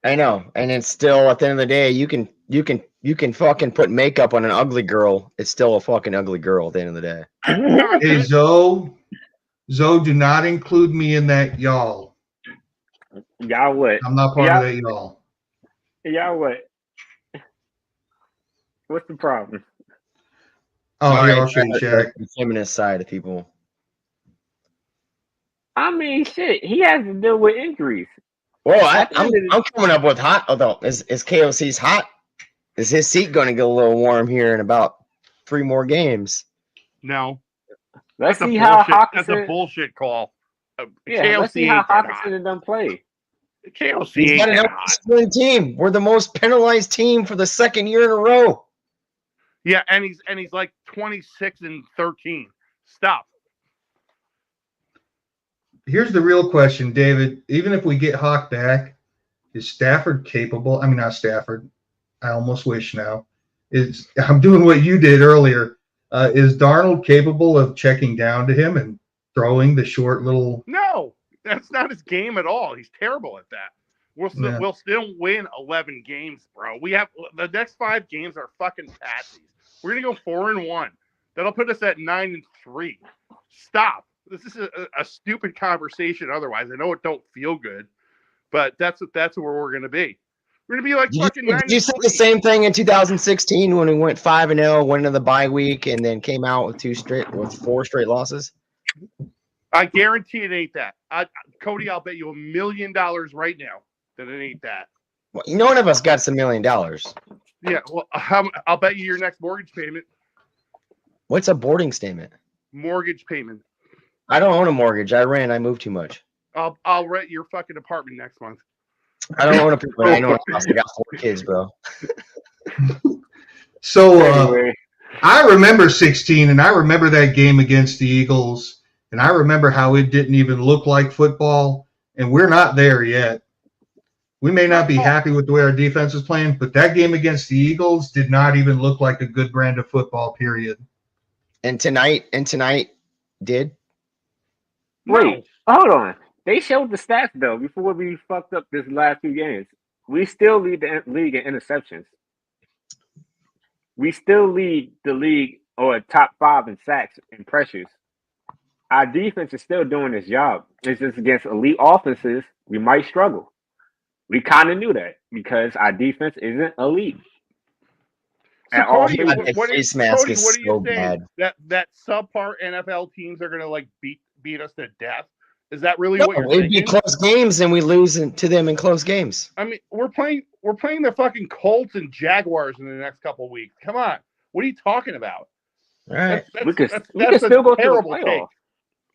I know, and it's still at the end of the day, you can You can fucking put makeup on an ugly girl. It's still a fucking ugly girl at the end of the day.
Hey, Zoe, do not include me in that y'all.
Y'all what?
I'm not part of that y'all.
Y'all what? What's the problem?
Oh, here, I'll show you, Shaq.
The feminist side of people.
I mean, shit. He has to deal with injuries.
Well, I'm coming up with hot. Although is KOC's hot? Is his seat going to get a little warm here in about 3 more games?
No.
Let's
That's
see
a
how
bullshit-
Hawkinson.
That's a bullshit call.
Yeah, let's see how Hawkinson done play.
KOC
He's got
ain't
an
that hot.
outstanding team. We're the most penalized team for the 2nd year in a row.
Yeah, and he's like 26-13. Stop.
Here's the real question, David. Even if we get Hawk back, is Stafford capable? I mean, not Stafford. I almost wish now. I'm doing what you did earlier. Is Darnold capable of checking down to him and throwing the short little?
No, that's not his game at all. He's terrible at that. We'll still win 11 games, bro. We have the next 5 games are fucking patsies. We're gonna go 4-1. That'll put us at 9-3. Stop. This is a stupid conversation. Otherwise, I know it don't feel good, but that's where we're gonna be. We're gonna be like fucking 9-3.
Did you say the same thing in 2016 when we went 5-0, went into the bye week, and then came out with 4 straight losses?
I guarantee it ain't that. Cody, I'll bet you $1 million right now that it ain't that.
Well, none of us got $1 million.
Yeah, well, I'll bet you your next mortgage payment.
What's a boarding statement?
Mortgage payment.
I don't own a mortgage. I moved too much.
I'll rent your fucking apartment next month.
I don't own a people. I know a house. I got 4 kids, bro.
So
Anyway,
I remember 16, and I remember that game against the Eagles, and I remember how it didn't even look like football, and we're not there yet. We may not be happy with the way our defense is playing, but that game against the Eagles did not even look like a good brand of football, period.
And tonight did.
wait, hold on. They showed the stats though before we fucked up this last 2 games. We still lead the league in interceptions. We still lead the league or top 5 in sacks and pressures. Our defense is still doing its job. It's just against elite offenses, we might struggle. We kind of knew that because our defense isn't elite.
So
At all
Cody,
phases.
That face mask is
what are you
so
saying?
bad.
That subpar NFL teams are gonna like beat us to death? Is that really
No,
what you're
it'd be
thinking?
close games, and we lose to them in close games.
I mean, we're playing the fucking Colts and Jaguars in the next couple of weeks. Come on, what are you talking about?
All right.
We could
That's
still go to the
terrible
playoffs.
take.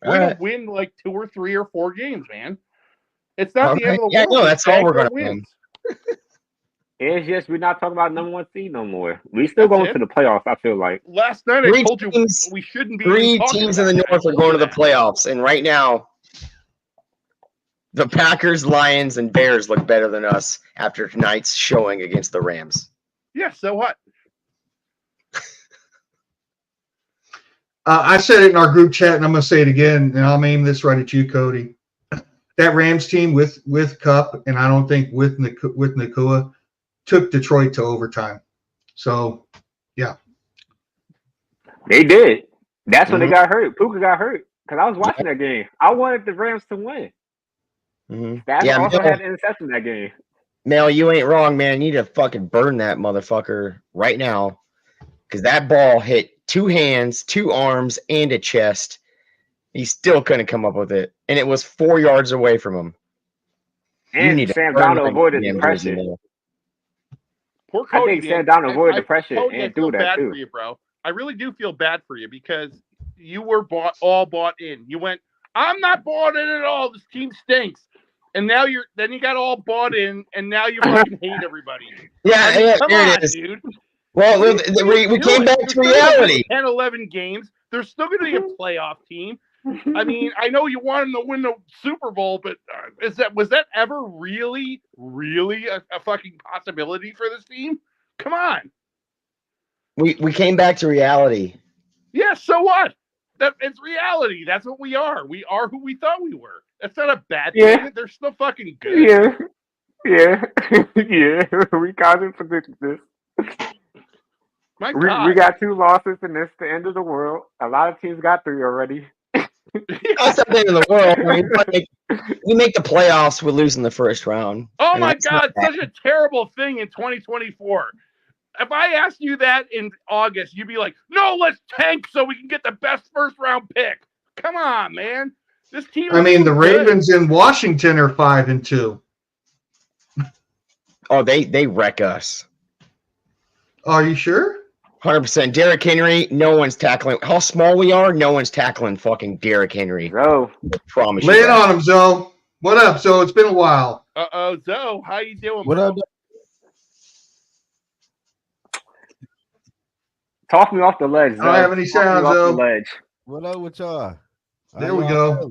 We're
All
gonna
right.
win like 2 or 3 or 4 games, man. It's not the
Okay.
end of the
Yeah,
world.
no, that's all we're gonna
win.
It's just we're not talking about number 1 seed no more. We still
That's
going
it.
to the playoffs, I feel like.
Last night I told you we shouldn't be.
3
even talking
teams in
about
the
that.
North are going to the playoffs, and right now, the Packers, Lions, and Bears look better than us after tonight's showing against the Rams.
Yeah, so what?
I said it in our group chat, and I'm going to say it again, and I'll aim this right at you, Cody. That Rams team with Cup, and I don't think with Nakua, took Detroit to overtime. So, yeah.
They did. That's when they got hurt. Puka got hurt because I was watching that game. I wanted the Rams to win. That's also had an interception that game.
Mel, you ain't wrong, man. You need to fucking burn that motherfucker right now because that ball hit 2 hands, 2 arms, and a chest. He still couldn't come up with it, and it was 4 yards away from him.
And Sam Donald avoided the pressure.
Poor Cody.
I think Sam Donald avoided the pressure
Cody,
and threw that
bad
too.
for you, bro. I really do feel bad for you because you were all bought in. You went, I'm not bought in at all. This team stinks. And now you got all bought in, and now you fucking hate everybody.
Yeah,
come
there
on,
it is.
dude.
Well, we came back to reality.
10, 11 games. There's still going to be a playoff team. I mean, I know you want them to win the Super Bowl, but was that ever really, really a fucking possibility for this team? Come on.
We came back to reality.
Yeah, so what? It's reality. That's what we are. We are who we thought we were. That's not a bad thing. They're still fucking good.
Yeah. Yeah. We kind of predicted this.
My
We
God.
got 2 losses, and it's the end of the world. A lot of teams got 3 already.
That's not the end of the world. I mean, we make the playoffs. We're losing the first round.
Oh
I mean,
my
that's not
God,
bad.
such a terrible thing in 2024. If I asked you that in August, you'd be like, no, let's tank so we can get the best first round pick. Come on, man. This team
I
is
mean,
too
the
good.
Ravens in Washington are 5-2.
Oh, they wreck us.
Are you sure?
100%. Derrick Henry, no one's tackling. How small we are, no one's tackling fucking Derrick Henry.
So,
I promise
Lay
you
it
that.
on him, Zoe. What up, Zoe? It's been a while.
Zoe, how you doing,
What
bro?
up?
talk me off the ledge,
I don't have any sounds,
off the
though.
ledge.
What up with y'all?
There we go.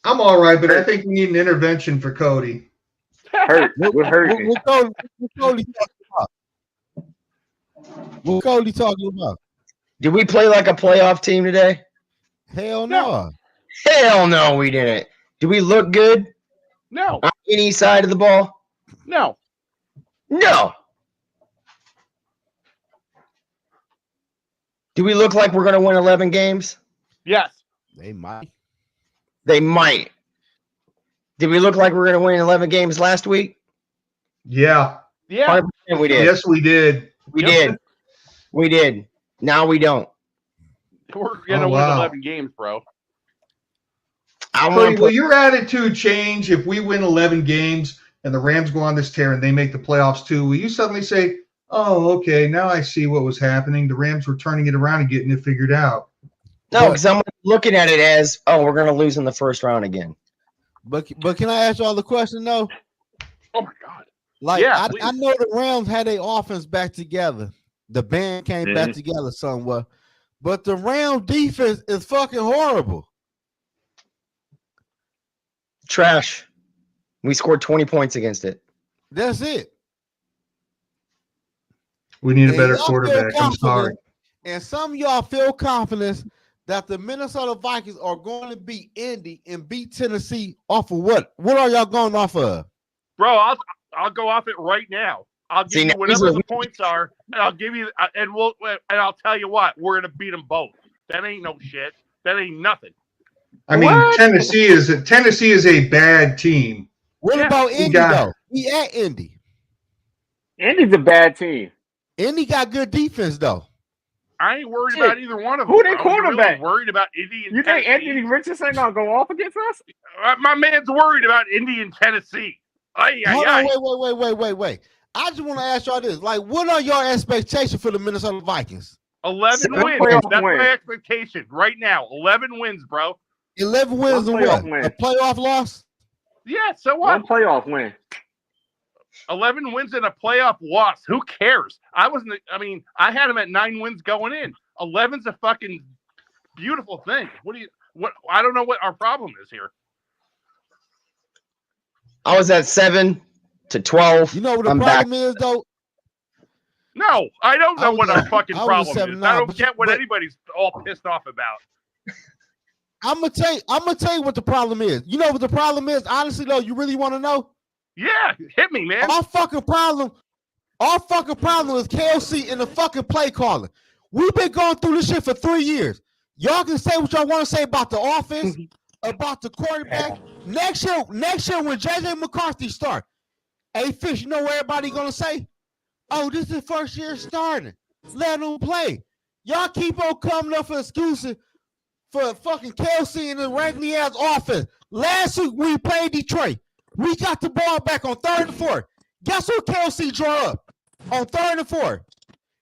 I'm all right, but I think we need an intervention for Cody.
Hurt. We're hurting.
What Cody talking about? What Cody talking about?
Did we play like a playoff team today?
Hell no.
Hell no, we didn't. Do we look good
No,
on any side of the ball?
no.
No. Do we look like we're going to win 11 games?
Yes.
They might.
They might. Did we look like we were going to win 11 games last week?
Yeah.
Yeah.
100% we did.
Yes, we did.
We
Yep.
did. We did. Now we don't.
We're going to
Oh,
win
wow.
11 games, bro.
I want
Cody,
to
will
put
your attitude change if we win 11 games and the Rams go on this tear and they make the playoffs too? Will you suddenly say, oh, okay, now I see what was happening. The Rams were turning it around and getting it figured out.
no, because I'm looking at it as, oh, we're going to lose in the first round again.
But can I ask y'all the question though?
Oh, my God.
Like
Yeah,
I know the Rams had their offense back together. The band came back together somewhat. But the Rams defense is fucking horrible.
Trash. We scored 20 points against it.
That's it.
We need a
And
better
y'all
quarterback.
feel
I'm sorry.
confident, and some of y'all feel confidence that the Minnesota Vikings are going to beat Indy and beat Tennessee off of what? What are y'all going off of?
Bro, I'll go off it right now. I'll give
See,
you
now
whatever
these are-
the points are, and I'll give you, and I'll tell you what, we're gonna beat them both. That ain't no shit. That ain't nothing.
I mean, Tennessee is a bad team.
What
Yeah,
about Indy
got-
though? We at Indy.
Indy's a bad team.
Indy got good defense though.
I ain't worried
Shit.
about either one of them.
Who they
bro. You
quarterback?
really worried about Indy and
You think
Tennessee?
Anthony Richardson gonna go off against us?
My man's worried about Indy and Tennessee.
Hold on, wait. I just want to ask y'all this: like, what are your expectations for the Minnesota Vikings?
11
Seven
wins.
playoff
That's
wins.
my expectation right now. 11 wins, bro.
11 wins
One
and
playoff
what?
win.
A playoff loss?
Yeah, so
One
what?
playoff win.
11 wins and a playoff loss. Who cares? I had him at 9 wins going in. 11's a fucking beautiful thing. I don't know what our problem is here.
I was at 7 to 12.
You know what the
I'm
problem is though?
No, I don't know what our fucking
I was
problem
at
is.
7-9,
I don't
but
get what
but-
anybody's all pissed off about.
I'm gonna tell you what the problem is. You know what the problem is? Honestly, though, you really want to know?
Yeah, hit me, man.
Our fucking problem is KLC and the fucking play calling. We've been going through this shit for 3 years. Y'all can say what y'all want to say about the offense, about the quarterback. Next year when JJ McCarthy start, hey Fish, you know what everybody gonna say? Oh, this is first year starting. Let him play. Y'all keep on coming up for excuses for fucking Kelsey and the raggedy ass offense. Last week we played Detroit. We got the ball back on 3rd and 4th. Guess what Kelsey draw up on 3rd and 4th?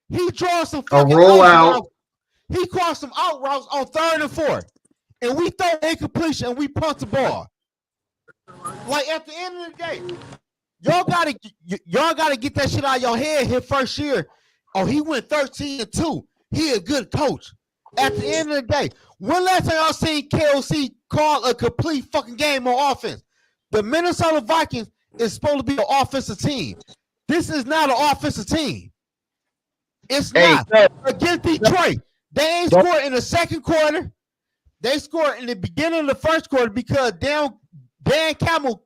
He draws some fucking
rollout.
routes. He caught some out routes on 3rd and 4th. And we throw incompletion and we punt the ball. Like at the end of the day, y'all gotta get that shit out of your head his first year. Oh, he went 13-2. He a good coach. At the end of the day, when last time y'all seen KLC call a complete fucking game on offense? The Minnesota Vikings is supposed to be an offensive team. This is not an offensive team. It's not. Against Detroit, they ain't scored in the second quarter. They scored in the beginning of the first quarter because Dan Campbell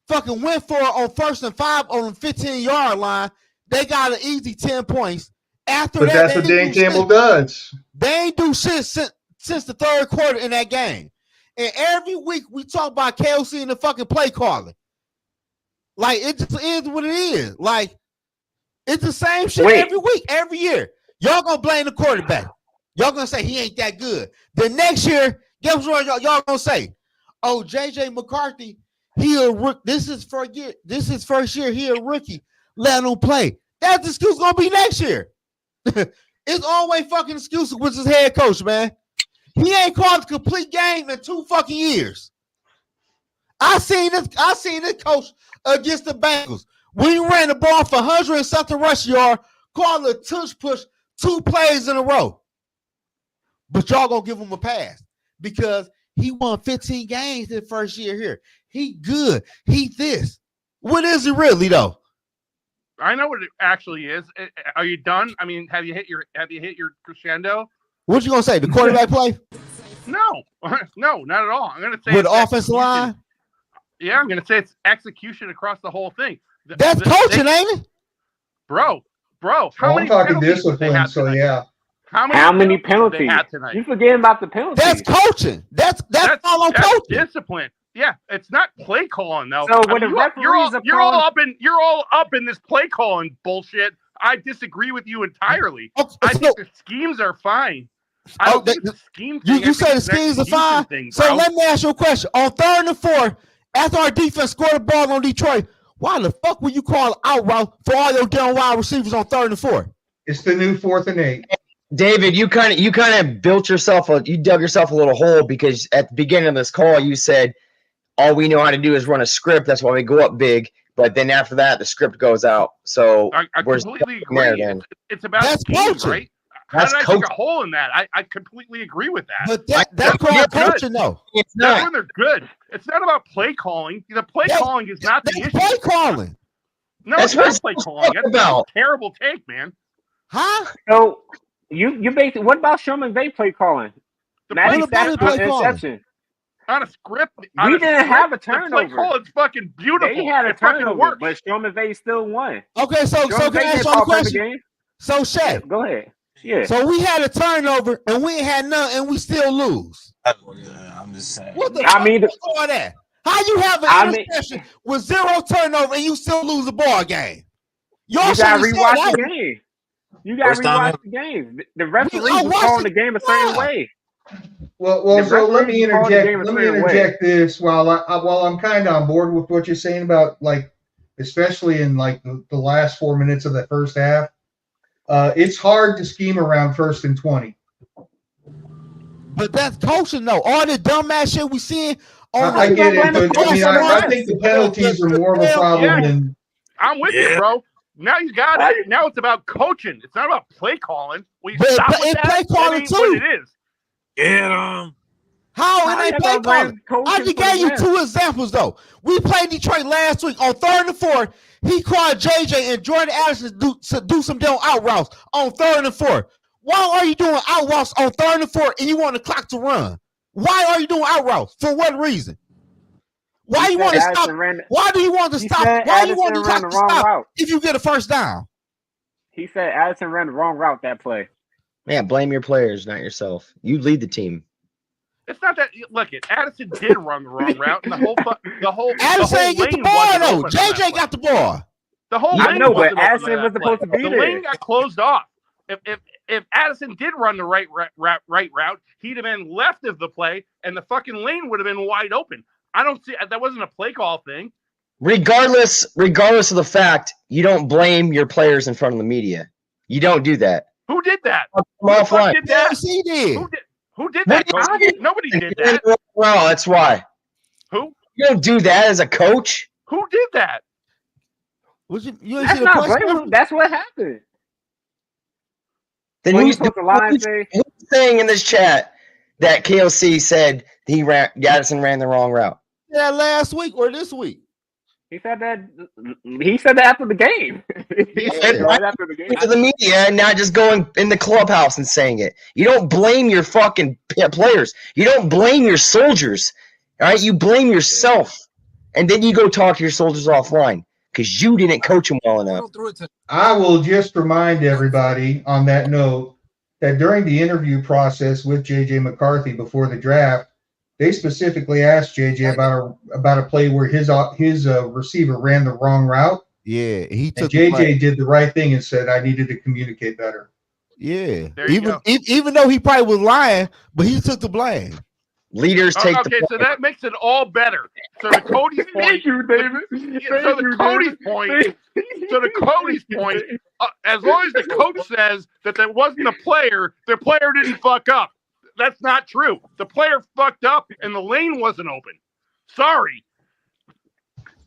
fucking went for it on 1st and 5 on the 15-yard line.
they got an easy 10 points. After
But
that,
that's
they
what
didn't
Dan
do
Campbell
shit.
does.
They ain't do shit since the third quarter in that game. And every week we talk about KOC and the fucking play calling. Like, it just is what it is. Like, it's the same shit every week, every year. Y'all gonna blame the quarterback. Y'all gonna say he ain't that good. The next year, guess what y'all gonna say? Oh, JJ McCarthy, this is first year, he a rookie. Let him play. That's the excuse gonna be next year. It's always fucking excuses with his head coach, man. He ain't called a complete game in 2 fucking years. I seen this coach against the Bengals. We ran the ball for 100 and something rush yard, called a tush push 2 plays in a row. But y'all gonna give him a pass because he won 15 games in the first year here. He good. He this. What is it really though?
I know what it actually is. Are you done? I mean, have you hit your crescendo?
What you gonna say? The quarterback play?
No, not at all. I'm gonna say
with the offensive line.
Yeah, I'm gonna say it's execution across the whole thing.
That's coaching, ain't it?
Bro.
I'm talking discipline, so yeah.
How many penalties
they had tonight?
You forgetting about the penalties?
That's coaching. That's all on coaching.
Discipline. Yeah, it's not play calling though.
So when the referees
you're all up in this play calling bullshit. I disagree with you entirely. I think the schemes are fine. I don't think the scheme thing.
You say the schemes are fine. So let me ask you a question. On 3rd and 4, after our defense scored a ball on Detroit, why the fuck would you call out route for all your damn wide receivers on 3rd and 4?
It's the new 4th and 8.
David, you kind of dug yourself a little hole because at the beginning of this call you said all we know how to do is run a script. That's why we go up big. But then after that, the script goes out. So
I completely agree. It's about schemes, right? How did I dig a hole in that? I completely agree with that.
But that's called coaching, though.
It's not.
That's when they're good. It's not about play calling. The play calling is not the issue.
Play calling.
No, it's not play calling. That's a terrible take, man.
Huh?
So you basically. What about Sherman Bay play calling?
Play calling. On a script,
we didn't have a turnover.
The play call is fucking beautiful.
They had a turnover, but Sherman Bay still won.
Okay, so can I ask you a question? So Shaq,
go ahead. Yeah.
So we had a turnover and we ain't had none, and we still lose.
I'm just saying.
What the fuck is all that? How you have an interception with 0 turnover and you still lose the ball game?
You gotta rewatch the game. You gotta rewatch the game. The referee was calling the game a certain way.
Well. So let me interject this while I'm kind of on board with what you're saying about, like, especially in like the last 4 minutes of the first half. It's hard to scheme around 1st and 20.
But that's coaching, though. All the dumbass shit we seeing.
I get it, but I think the penalties are more of a problem than.
I'm with you, bro. Now you got it. Now it's about coaching. It's not about play calling. Stop with that?
Play calling too.
What it is.
How it ain't play calling? I just gave you 2 examples though. We played Detroit last week on 3rd and 4. He called JJ and Jordan Addison to do some damn out routes on 3rd and 4. Why are you doing out routes on 3rd and 4 and you want the clock to run? Why are you doing out routes? For what reason? Why you want to stop? Why do you want to stop? Why you want the clock to stop if you get a first down?
He said Addison ran the wrong route that play.
Yeah, blame your players, not yourself. You lead the team.
It's not that. Look, Addison did run the wrong route, and the whole
Addison ain't get the ball though. JJ got the ball.
The whole
I know, but Addison was supposed to be there.
The lane got closed off. If Addison did run the right route, he'd have been left of the play, and the fucking lane would have been wide open. I don't see that wasn't a play call thing.
Regardless of the fact, you don't blame your players in front of the media. You don't do that.
Who did that?
Offline.
Did that?
Yes, he did.
Who did that? Nobody did that.
Well, that's why.
Who?
You don't do that as a coach.
Who did that?
That's not blaming. That's what happened.
Then who's saying in this chat that KOC said Addison ran the wrong route?
Yeah, last week or this week.
He said that after the game.
He said right after the game to the media, and not just going in the clubhouse and saying it. You don't blame your fucking players. You don't blame your soldiers. All right, you blame yourself, and then you go talk to your soldiers offline. because you didn't coach him well enough.
I will just remind everybody on that note that during the interview process with JJ McCarthy before the draft, they specifically asked JJ about a play where his receiver ran the wrong route.
Yeah, he took.
And JJ did the right thing and said, "I needed to communicate better."
Yeah, even though he probably was lying, but he took the blame.
Leaders take
okay, so that makes it all better. So to Cody's point,
Thank you, David.
So to Cody's point, as long as the coach says that there wasn't a player, the player didn't fuck up. That's not true. The player fucked up and the lane wasn't open. Sorry.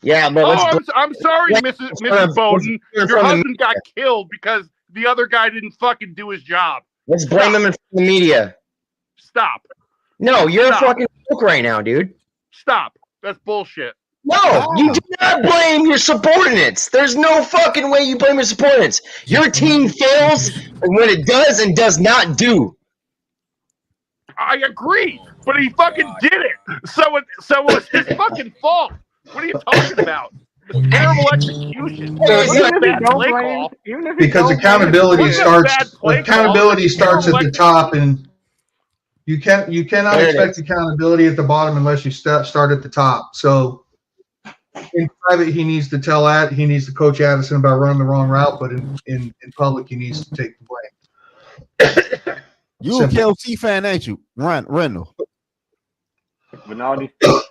Yeah, but
I'm sorry, Mrs. Bowden. Your husband got killed because the other guy didn't fucking do his job.
Let's blame him in the media.
Stop.
No, you're a fucking joke right now, dude.
Stop. That's bullshit.
No, you do not blame your subordinates. There's no fucking way you blame your subordinates. Your team fails when it does and does not do.
I agree, but he fucking did it. So it was his fucking fault. What are you talking about? It's terrible execution.
Because accountability starts at the top, and you cannot expect accountability at the bottom unless you start at the top. So in private, he needs to coach Addison about running the wrong route, but in public, he needs to take the blame.
You a KLC fan, ain't you? Randall.
Rinaldi.
You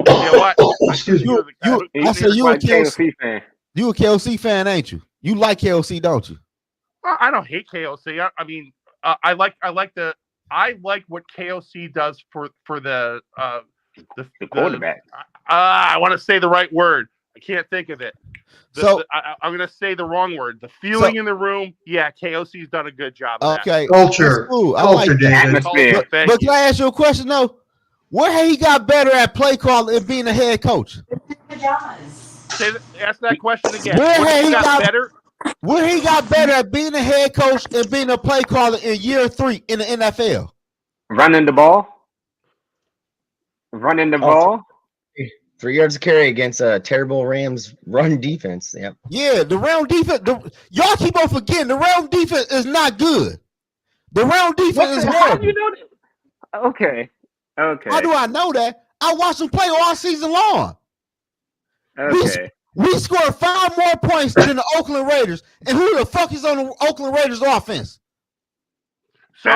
know what?
Excuse me.
I said you a KLC fan. You a KLC fan, ain't you? You like KLC, don't you?
I don't hate KLC. I mean, I like what KLC does for the
quarterback.
I want to say the right word. I can't think of it. I'm going to say the wrong word. The feeling in the room. Yeah, KOC's done a good job.
Okay, culture. I like
David.
But can I ask you a question though? Where he got better at play calling and being a head coach?
Ask that question again.
Where he got better at being a head coach and being a play caller in year 3 in the NFL?
Running the ball.
3 yards of carry against a terrible Rams run defense. Yep.
Yeah, the Rams defense. Y'all keep on forgetting the Rams defense is not good. The Rams defense is horrible.
How do you know that? Okay.
How do I know that? I watched them play all season long.
Okay.
We scored 5 more points than the Oakland Raiders. And who the fuck is on the Oakland Raiders offense?
So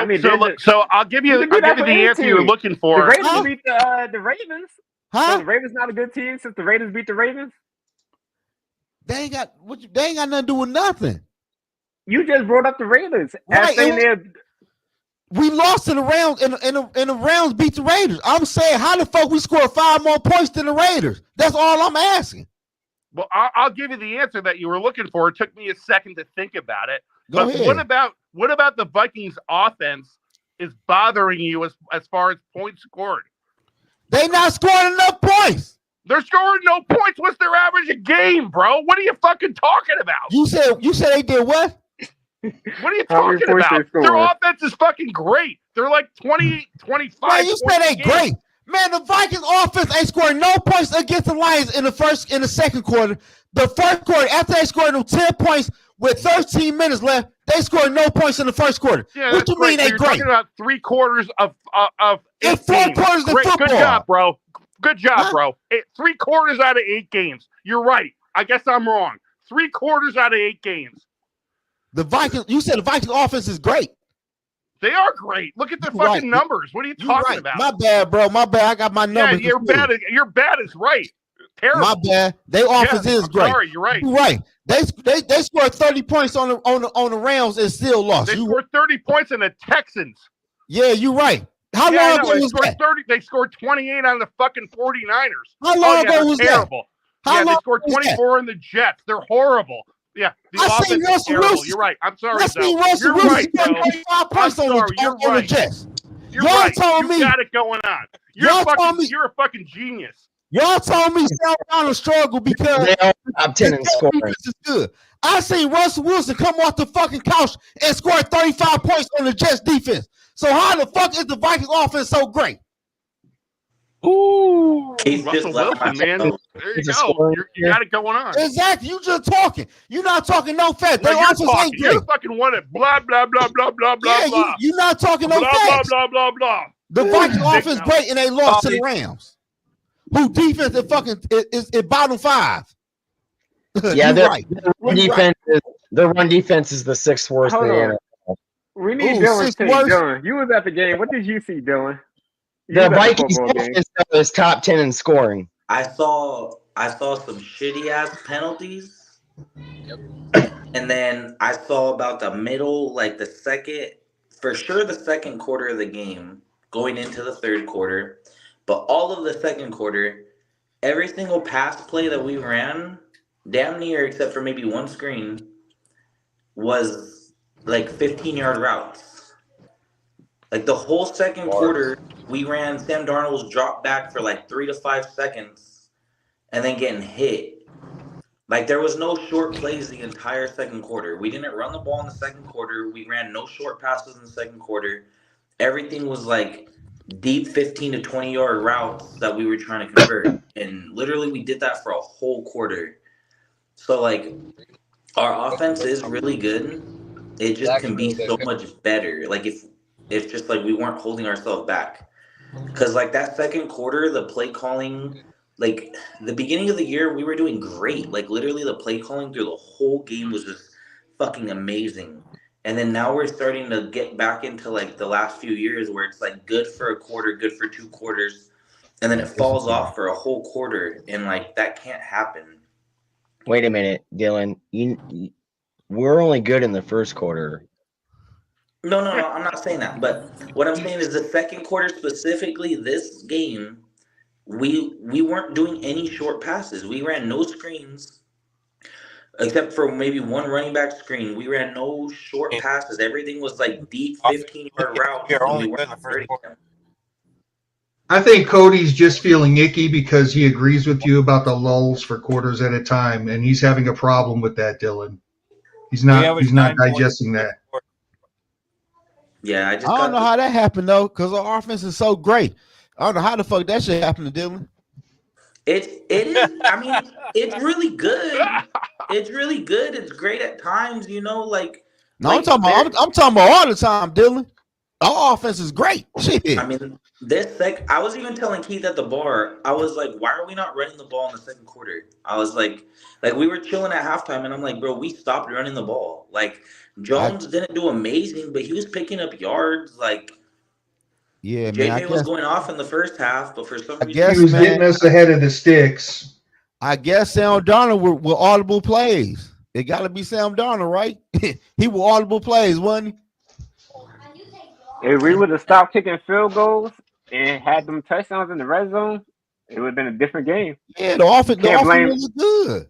I'll give you the answer you're looking for.
The Raiders beat the Ravens.
Huh?
So the Ravens not a good team since the Raiders beat the Ravens?
They ain't got nothing to do with nothing.
You just brought up the Raiders.
Right, we lost to the Rams and the Rams beat the Raiders. I'm saying, how the fuck we scored 5 more points than the Raiders? That's all I'm asking.
Well, I'll give you the answer that you were looking for. It took me a second to think about it.
Go ahead.
What about the Vikings offense is bothering you as far as points scored?
They not scoring enough points.
They're scoring no points. What's their average a game, bro? What are you fucking talking about?
You said they did what?
What are you talking about? Their offense is fucking great. They're like 20, 25.
Man, you said they great. Man, the Vikings offense ain't scoring no points against the Lions in the second quarter. The first quarter, after they scored them 10 points with 13 minutes left, they scored no points in the first quarter.
Yeah,
what you mean they
You're
great?
Talking about 3 quarters of 8
4
games.
quarters of football.
Good job, bro. Good job, bro. 3 quarters out of 8 games. You're right. I guess I'm wrong. 3 quarters out of 8 games.
You said the Vikings offense is great.
They are great. Look at the fucking numbers. What are you talking about?
My bad, bro. My bad. I got my numbers.
Yeah, you're bad is right. Terrible.
My bad. Their offense is great.
Sorry, you're right.
You're right. They scored 30 points on the Rams and still lost.
They scored 30 points on the Texans.
Yeah, you're right. How long ago was that?
They scored 28 on the fucking 49ers.
How long ago was
terrible.
that?
They scored 24 on the Jets. They're horrible. Yeah, the offense is terrible. You're right. I'm sorry,
Russell
You're right,
Wilson
though.
25 points on the Jets.
You're right. You got it going on. You're a fucking genius.
Y'all told me Sam Donald struggle because
I'm 10 in scoring.
Is good. I seen Russell Wilson come off the fucking couch and score 35 points on the Jets defense. So how the fuck is the Vikings offense so great?
Ooh,
He's
Russell
just left
Wilson, man.
my-
There you go. You got it going on.
Exactly. You just talking. You're not talking no facts.
No,
Their
you're
offense
talking.
ain't
You're
great.
fucking one it. Blah blah blah blah blah blah
Yeah,
blah.
you're not talking no
Blah blah
facts.
blah blah blah.
The Vikings offense great, and they lost to the Rams, who defense is fucking is bottom 5.
Yeah,
You're
their
right.
run defense is the 6th worst in the
Hold on.
NFL.
We need
Ooh,
Dylan's
6th
take.
worst?
Dylan, you was at the game. What did you see, Dylan? You
The
was at
Vikings
football game.
defense is top 10 in scoring.
I saw some shitty ass penalties. And then I saw about the middle, like the second quarter of the game going into the third quarter. But all of the second quarter, every single pass play that we ran, damn near except for maybe one screen, was like 15-yard routes. Like the whole second quarter, we ran Sam Darnold's drop back for like 3 to 5 seconds and then getting hit. Like there was no short plays the entire second quarter. We didn't run the ball in the second quarter. We ran no short passes in the second quarter. Everything was like deep 15 to 20-yard routes that we were trying to convert. And literally we did that for a whole quarter. So like our offense is really good. It just can be so much better. Like if just like we weren't holding ourselves back. Because like that second quarter, the play calling, like the beginning of the year, we were doing great. Like literally the play calling through the whole game was just fucking amazing. And then now we're starting to get back into like the last few years where it's like good for a quarter, good for 2 quarters. And then it falls off for a whole quarter. And like that can't happen.
Wait a minute, Dylan. We're only good in the first quarter.
No, I'm not saying that. But what I'm saying is the second quarter, specifically this game, we weren't doing any short passes. We ran no screens except for maybe one running back screen. We ran no short passes. Everything was like deep 15-yard routes. And we weren't converting them.
I think Cody's just feeling icky because he agrees with you about the lulls for quarters at a time, and he's having a problem with that, Dylan. He's not digesting that.
Yeah, I
don't know how that happened though, because our offense is so great. I don't know how the fuck that shit happened to Dylan.
It is. I mean, it's really good. It's really good. It's great at times, you know. Like
no, I'm talking about all the time, Dylan. Our offense is great. Shit.
I mean, I was even telling Keith at the bar. I was like, "Why are we not running the ball in the second quarter?" I was like we were chilling at halftime, and I'm like, "Bro, we stopped running the ball." Like Jones didn't do amazing, but he was picking up yards. Like.
Yeah,
JJ
man.
was going off in the first half, but for some reason
he was getting us ahead of the sticks.
I guess Sam Darnold were audible plays. It got to be Sam Darnold, right? He were audible plays, wasn't he?
If we would have stopped kicking field goals and had them touchdowns in the red zone, it would have been a different game.
Yeah, the offense was good.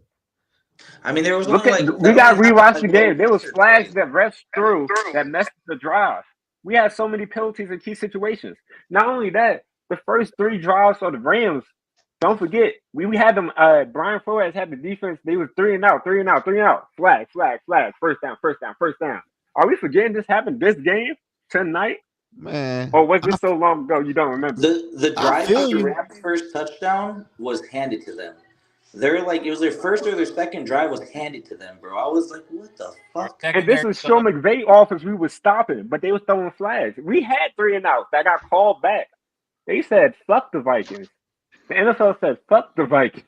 I mean, there was
we got to rewatch the game. There was flags that refs threw that messed the drive. We had so many penalties in key situations. Not only that, the first 3 drives for the Rams, don't forget, we had them. Brian Flores had the defense. They was 3 and out. Flag. First down. Are we forgetting this happened this game tonight?
Man.
Or was this so long ago you don't remember?
The drive after the Rams' first touchdown was handed to them. They're like, it was their first or their second drive was handed to them, bro. I was like, what the fuck?
And this was Sean McVay offense we was stopping, but they was throwing flags. We had 3 and outs that got called back. They said, fuck the Vikings. The NFL said, fuck the Vikings.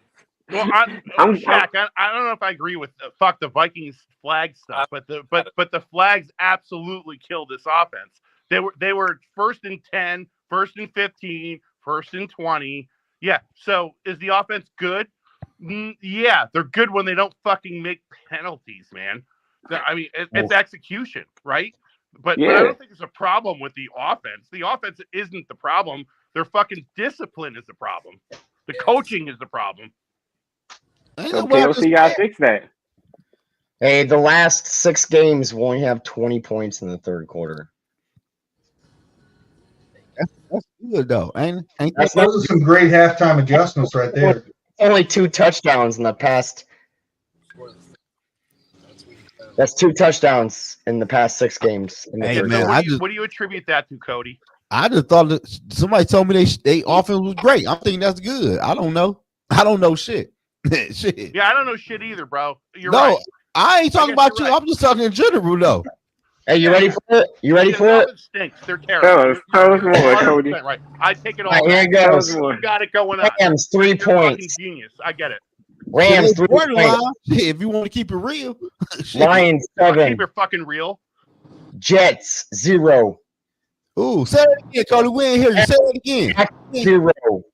Well, Shaq, I don't know if I agree with fuck the Vikings flag stuff, but the flags absolutely killed this offense. They were 1st and 10, 1st and 15, 1st and 20. Yeah. So is the offense good? Yeah, they're good when they don't fucking make penalties, man. I mean, it's execution, right? But I don't think there's a problem with the offense. The offense isn't the problem. Their fucking discipline is the problem. The coaching is the problem.
So KOC got to fix that.
Hey, the last 6 games we only have 20 points in the third quarter.
That's good though. Ain't
Those are some great halftime adjustments right there.
Only 2 touchdowns in the past. That's 2 touchdowns in the past 6 games.
Hey,
So
man,
what do you attribute that to, Cody?
I just thought that somebody told me they offense was great. I'm thinking that's good. I don't know. I don't know shit. Shit.
Yeah, I don't know shit either, bro. You're
No,
right.
I ain't talking about you.
Right.
I'm just talking in general, though.
Hey, you ready for it? You ready for it?
Stinks. They're terrible.
Tell us more, Cody.
Right. I take it all.
All right, here it goes.
You got it going on.
Rams 3
You're
points.
Genius. I get it.
Rams 3
borderline.
points.
If you want to keep it real.
Lions
Keep
7.
it fucking real.
Jets 0.
Ooh, say it again, Cody. We ain't hear you. Say it again.
0.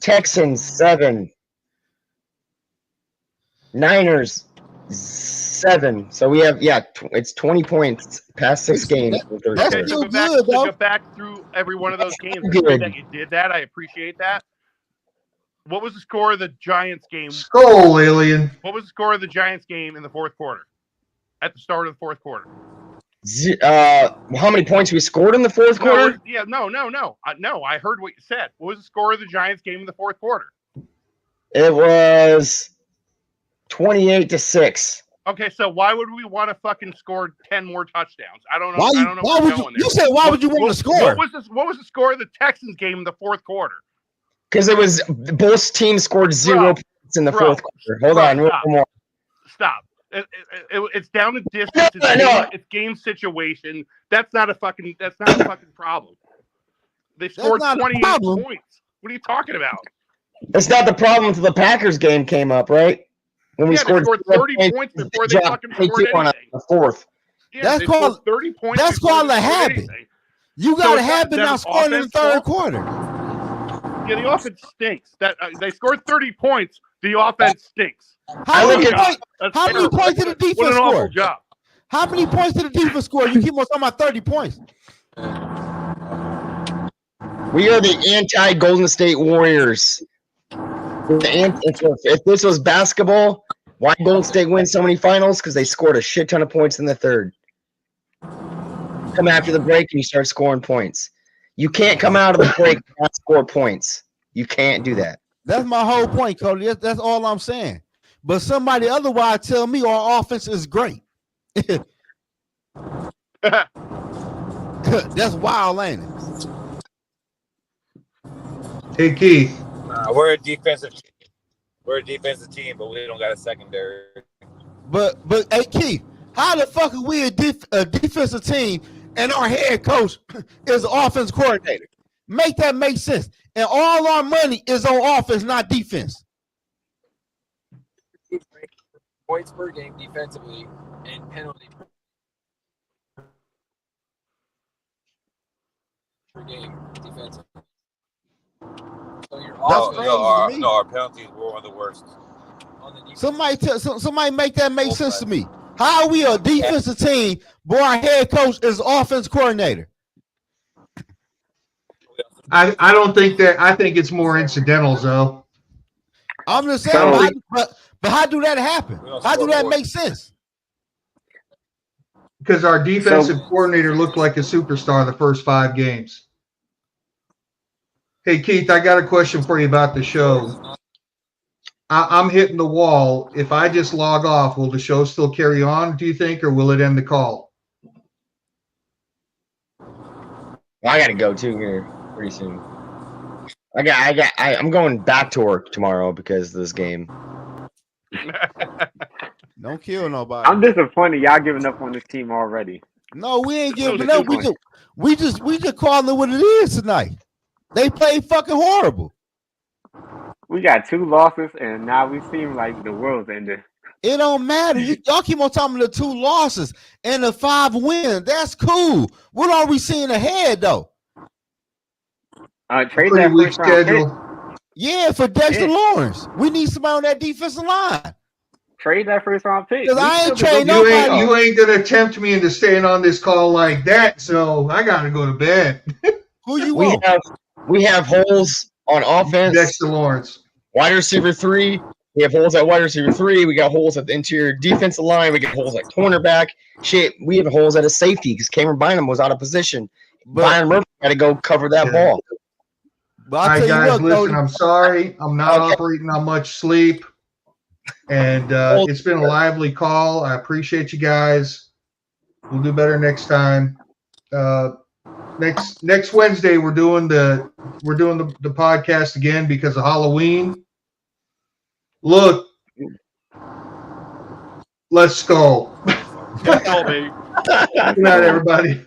Texans 7. Niners 7. So we have it's 20 points past 6 games.
That's
Okay,
still
so go
good, though.
go back through every one of those games.
Good.
That you did that. I appreciate that. What was the score of the Giants game?
Skol, alien.
What was the score of the Giants game in the fourth quarter? At the start of the fourth quarter.
How many points we scored in the fourth quarter?
No. I heard what you said. What was the score of the Giants game in the fourth quarter?
It was 28-6.
Okay, so why would we want to fucking score 10 more touchdowns? I don't know.
Why,
I don't know
why
where
would
we're going
you
there.
said why would you want to score?
What was the score of the Texans game in the fourth quarter?
Because it was both teams scored 0 points in the fourth quarter. Hold on, one more.
Stop. It's down to distance. It's game situation. That's not a fucking problem. They scored 28 points. What are you talking about?
That's not the problem until the Packers game came up, right? When we scored
30 points before they fucking scored anything.
The fourth.
Yeah,
that's called
30 points.
That's called a habit.
Anything.
You got a habit not scoring in the third quarter.
Yeah, the offense stinks. That they scored 30 points. The offense stinks.
How many points did the defense
what an
score?
awful job.
How many points did the defense score? You keep on talking about 30 points.
We are the anti-Golden State Warriors. If this was basketball, why Golden State win so many finals? Because they scored a shit ton of points in the third. Come after the break and you start scoring points. You can't come out of the break and not score points. You can't do that.
That's my whole point, Cody. That's all I'm saying. But somebody otherwise tell me our offense is great. That's wild, ain't it?
Hey, Keith.
We're a defensive team. But we don't got a secondary.
But hey, Keith, how the fuck are we a defensive team and our head coach is an offense coordinator? Make that make sense. And all our money is on offense, not defense.
Points per game defensively and penalty per game defensively. So you're
our penalties were one of the worst.
Somebody make that make sense to me. How are we a defensive team, but our head coach is offense coordinator?
I don't think that. I think it's more incidentals, though.
I'm just saying, but how do that happen? How do that make sense?
Because our defensive coordinator looked like a superstar the first 5 games. Hey, Keith, I got a question for you about the show. I'm hitting the wall. If I just log off, will the show still carry on, do you think, or will it end the call?
I got to go, too, here pretty soon. I'm going back to work tomorrow because of this game.
Don't kill nobody.
I'm disappointed y'all giving up on this team already.
No, we ain't giving up. We just calling it what it is tonight. They played fucking horrible.
We got 2 losses, and now we seem like the world's ending.
It don't matter. Y'all keep on talking about the 2 losses and the 5 wins. That's cool. What are we seeing ahead, though?
Trade
Pretty
that
weak
first round pick.
schedule.
Yeah, for Dexter Lawrence. We need somebody on that defensive line.
Trade that first round pick.
Because I ain't trading nobody.
You ain't going to tempt me into staying on this call like that, so I got to go to bed.
Who you want?
We have holes on offense.
Dexter Lawrence.
Wide receiver 3. We have holes at wide receiver 3. We got holes at the interior defensive line. We got holes at cornerback. Shit, we have holes at a safety because Cameron Bynum was out of position. Byron Murphy got to go cover that ball.
But
All right, guys, listen, I'm sorry. I'm not operating on much sleep. And it's been a lively call. I appreciate you guys. We'll do better next time. Next Wednesday we're doing the podcast again because of Halloween. Look, let's go.
Let's go, baby.
Good night, everybody.